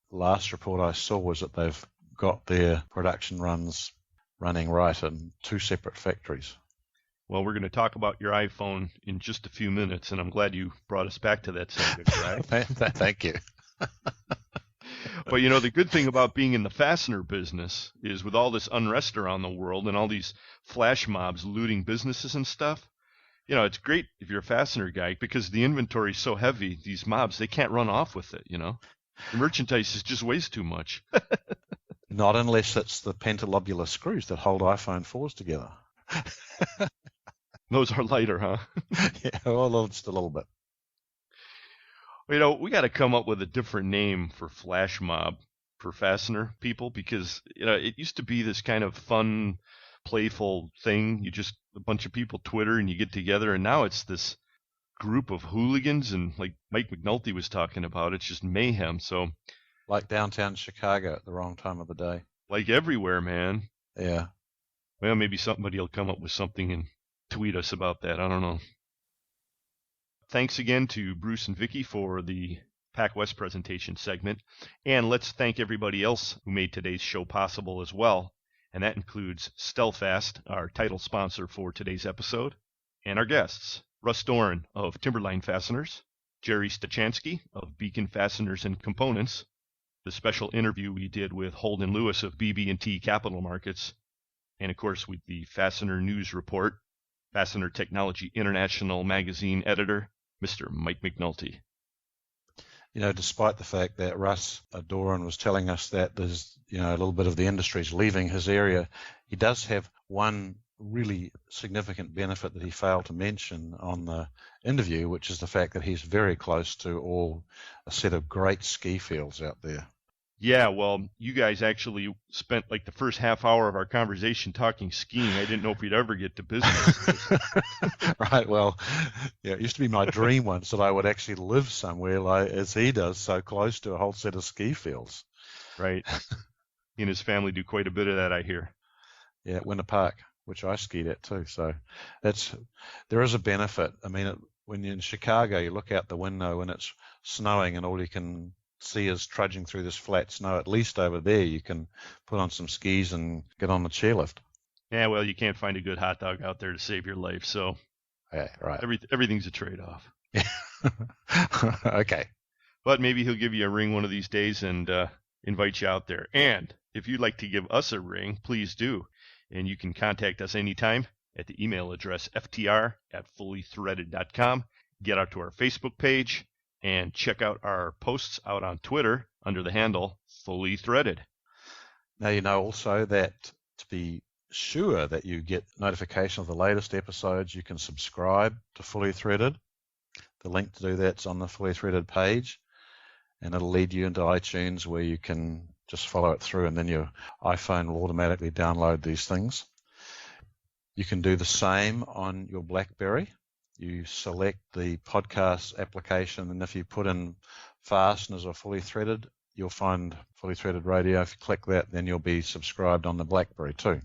last report I saw was that they've got their production runs running right in 2 separate factories. Well, we're going to talk about your iPhone in just a few minutes, and I'm glad you brought us back to that subject, right? Thank you. But, you know, the good thing about being in the fastener business is with all this unrest around the world and all these flash mobs looting businesses and stuff, you know, it's great if you're a fastener guy because the inventory is so heavy, these mobs, they can't run off with it, you know? The merchandise is just weighs too much. Not unless it's the pentalobular screws that hold iPhone 4s together. Those are lighter, huh? Yeah, well, just a little bit. You know, we got to come up with a different name for flash mob for fastener people because, you know, it used to be this kind of fun, playful thing. You just, a bunch of people Twitter and you get together, and now it's this group of hooligans, and like Mike McNulty was talking about, it's just mayhem. So, like downtown Chicago at the wrong time of the day. Like everywhere, man. Yeah. Well, maybe somebody will come up with something and tweet us about that. I don't know. Thanks again to Bruce and Vicki for the Pac-West presentation segment. And let's thank everybody else who made today's show possible as well. And that includes Stelfast, our title sponsor for today's episode, and our guests, Russ Doran of Timberline Fasteners, Jerry Stoczanskyj of Beacon Fasteners and Components, the special interview we did with Holden Lewis of BB&T Capital Markets, and of course with the Fastener News Report, Fastener Technology International magazine editor, Mr. Mike McNulty. You know, despite the fact that Russ Doran was telling us that there's, you know, a little bit of the industry's leaving his area, he does have one really significant benefit that he failed to mention on the interview, which is the fact that he's very close to a set of great ski fields out there. Yeah, well, you guys actually spent like the first half hour of our conversation talking skiing. I didn't know if we'd ever get to business. Right, well, yeah, it used to be my dream once that I would actually live somewhere like as he does, so close to a whole set of ski fields. Right. He and his family do quite a bit of that, I hear. Yeah, at Winter Park, which I skied at too. So there is a benefit. I mean, when you're in Chicago, you look out the window and it's snowing and all you can see is trudging through this flat snow. At least over there you can put on some skis and get on the chairlift. Yeah, well, you can't find a good hot dog out there to save your life, so yeah, right. Everything's a trade-off. Okay. But maybe he'll give you a ring one of these days and invite you out there. And if you'd like to give us a ring, please do. And you can contact us anytime at the email address ftr@fullythreaded.com. Get out to our Facebook page and check out our posts out on Twitter under the handle Fully Threaded. Now you know also that to be sure that you get notification of the latest episodes, you can subscribe to Fully Threaded. The link to do that's on the Fully Threaded page, and it'll lead you into iTunes where you can just follow it through, and then your iPhone will automatically download these things. You can do the same on your BlackBerry. You select the podcast application, and if you put in Fasteners or Fully Threaded, you'll find Fully Threaded Radio. If you click that, then you'll be subscribed on the BlackBerry too.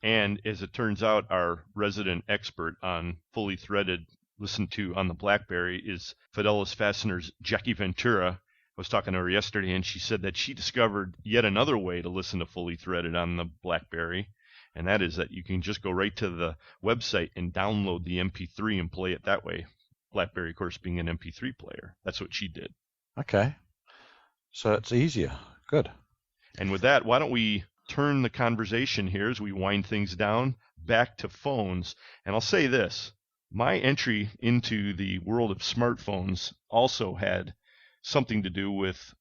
And as it turns out, our resident expert on Fully Threaded listened to on the BlackBerry is Fidelis Fasteners' Jackie Ventura. I was talking to her yesterday, and she said that she discovered yet another way to listen to Fully Threaded on the BlackBerry. And that is that you can just go right to the website and download the MP3 and play it that way. BlackBerry, of course, being an MP3 player. That's what she did. Okay. So it's easier. Good. And with that, why don't we turn the conversation here as we wind things down back to phones. And I'll say this. My entry into the world of smartphones also had something to do with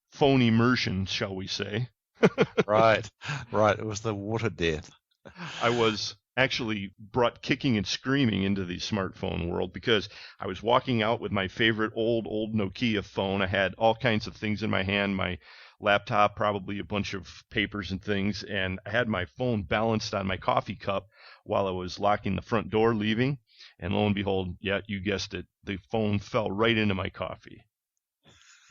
phone immersion, shall we say. Right. It was the water death. I was actually brought kicking and screaming into the smartphone world because I was walking out with my favorite old Nokia phone. I had all kinds of things in my hand, my laptop, probably a bunch of papers and things, and I had my phone balanced on my coffee cup while I was locking the front door leaving. And lo and behold, yeah, you guessed it, the phone fell right into my coffee.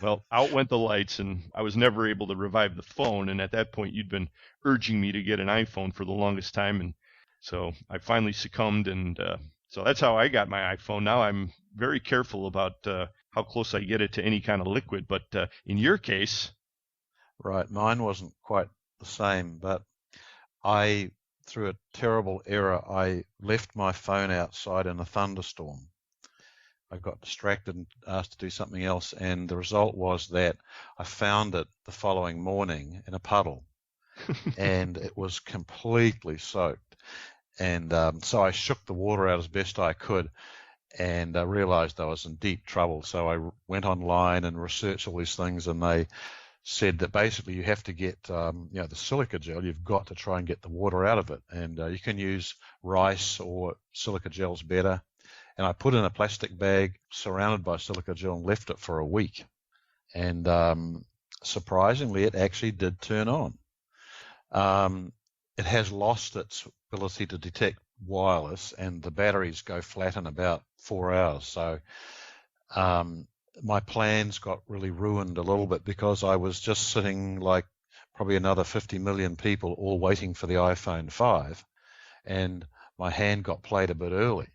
Well, out went the lights, and I was never able to revive the phone. And at that point, you'd been urging me to get an iPhone for the longest time. And so I finally succumbed. And so that's how I got my iPhone. Now I'm very careful about how close I get it to any kind of liquid. But in your case. Right. Mine wasn't quite the same, but through a terrible error, I left my phone outside in a thunderstorm. I got distracted and asked to do something else, and the result was that I found it the following morning in a puddle, and it was completely soaked. And so I shook the water out as best I could, and I realized I was in deep trouble. So I went online and researched all these things, and they said that basically you have to get the silica gel. You've got to try and get the water out of it, and you can use rice, or silica gel's better. And I put in a plastic bag surrounded by silica gel and left it for a week. And surprisingly, it actually did turn on. It has lost its ability to detect wireless, and the batteries go flat in about 4 hours. So my plans got really ruined a little bit because I was just sitting like probably another 50 million people all waiting for the iPhone 5, and my hand got played a bit early.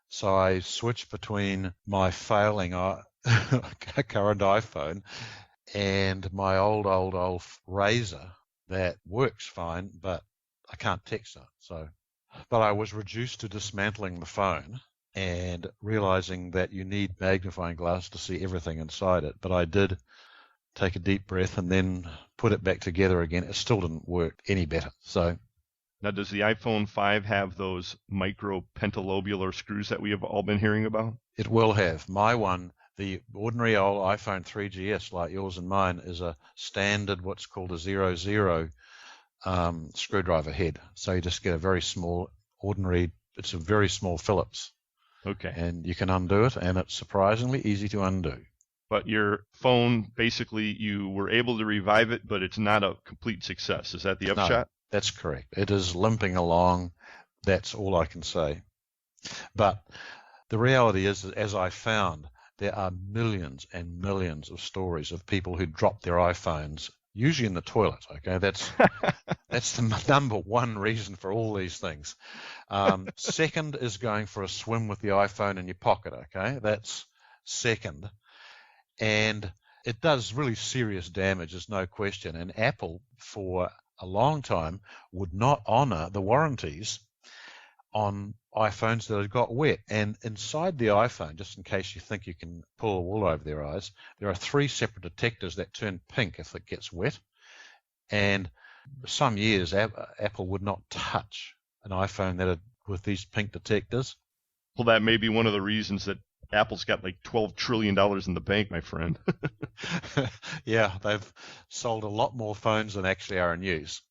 So I switched between my failing current iPhone and my old Razor that works fine, but I can't text it. But I was reduced to dismantling the phone and realizing that you need magnifying glass to see everything inside it. But I did take a deep breath and then put it back together again. It still didn't work any better. So. Now, does the iPhone 5 have those micro pentalobular screws that we have all been hearing about? It will have. My one, the ordinary old iPhone 3GS, like yours and mine, is a standard, what's called a 00 screwdriver head. So you just get a very small, it's a very small Phillips. Okay. And you can undo it, and it's surprisingly easy to undo. But your phone, basically, you were able to revive it, but it's not a complete success. Is that the upshot? No. That's correct. It is limping along. That's all I can say. But the reality is, as I found, there are millions and millions of stories of people who drop their iPhones, usually in the toilet. Okay, that's the number one reason for all these things. Second is going for a swim with the iPhone in your pocket. Okay, that's second, and it does really serious damage. There's no question. And Apple, for a long time, would not honor the warranties on iPhones that had got wet. And inside the iPhone, just in case you think you can pull a wool over their eyes, there are 3 separate detectors that turn pink if it gets wet. And for some years, Apple would not touch an iPhone that had with these pink detectors. Well, that may be one of the reasons that Apple's got like $12 trillion in the bank, my friend. Yeah, they've sold a lot more phones than actually are in use.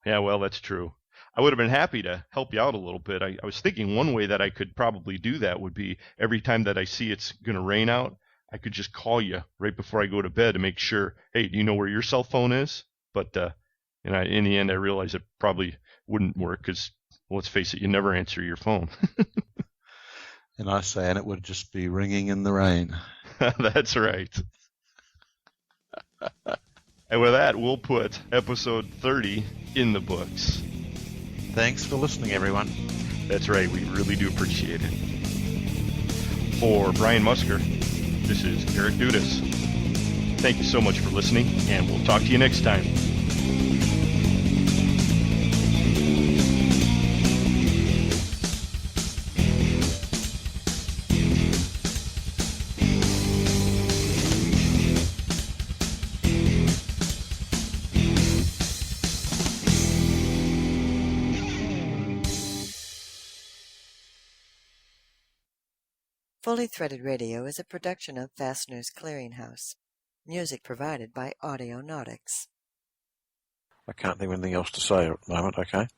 Yeah, well, that's true. I would have been happy to help you out a little bit. I was thinking one way that I could probably do that would be every time that I see it's going to rain out, I could just call you right before I go to bed to make sure, hey, do you know where your cell phone is? But in the end, I realized it probably wouldn't work because, well, let's face it, you never answer your phone. And I say, and it would just be ringing in the rain. That's right. And with that, we'll put episode 30 in the books. Thanks for listening, everyone. That's right. We really do appreciate it. For Brian Musker, this is Eric Dudas. Thank you so much for listening, and we'll talk to you next time. Fully Threaded Radio is a production of Fastener's Clearinghouse. Music provided by Audionautics. I can't think of anything else to say at the moment, okay?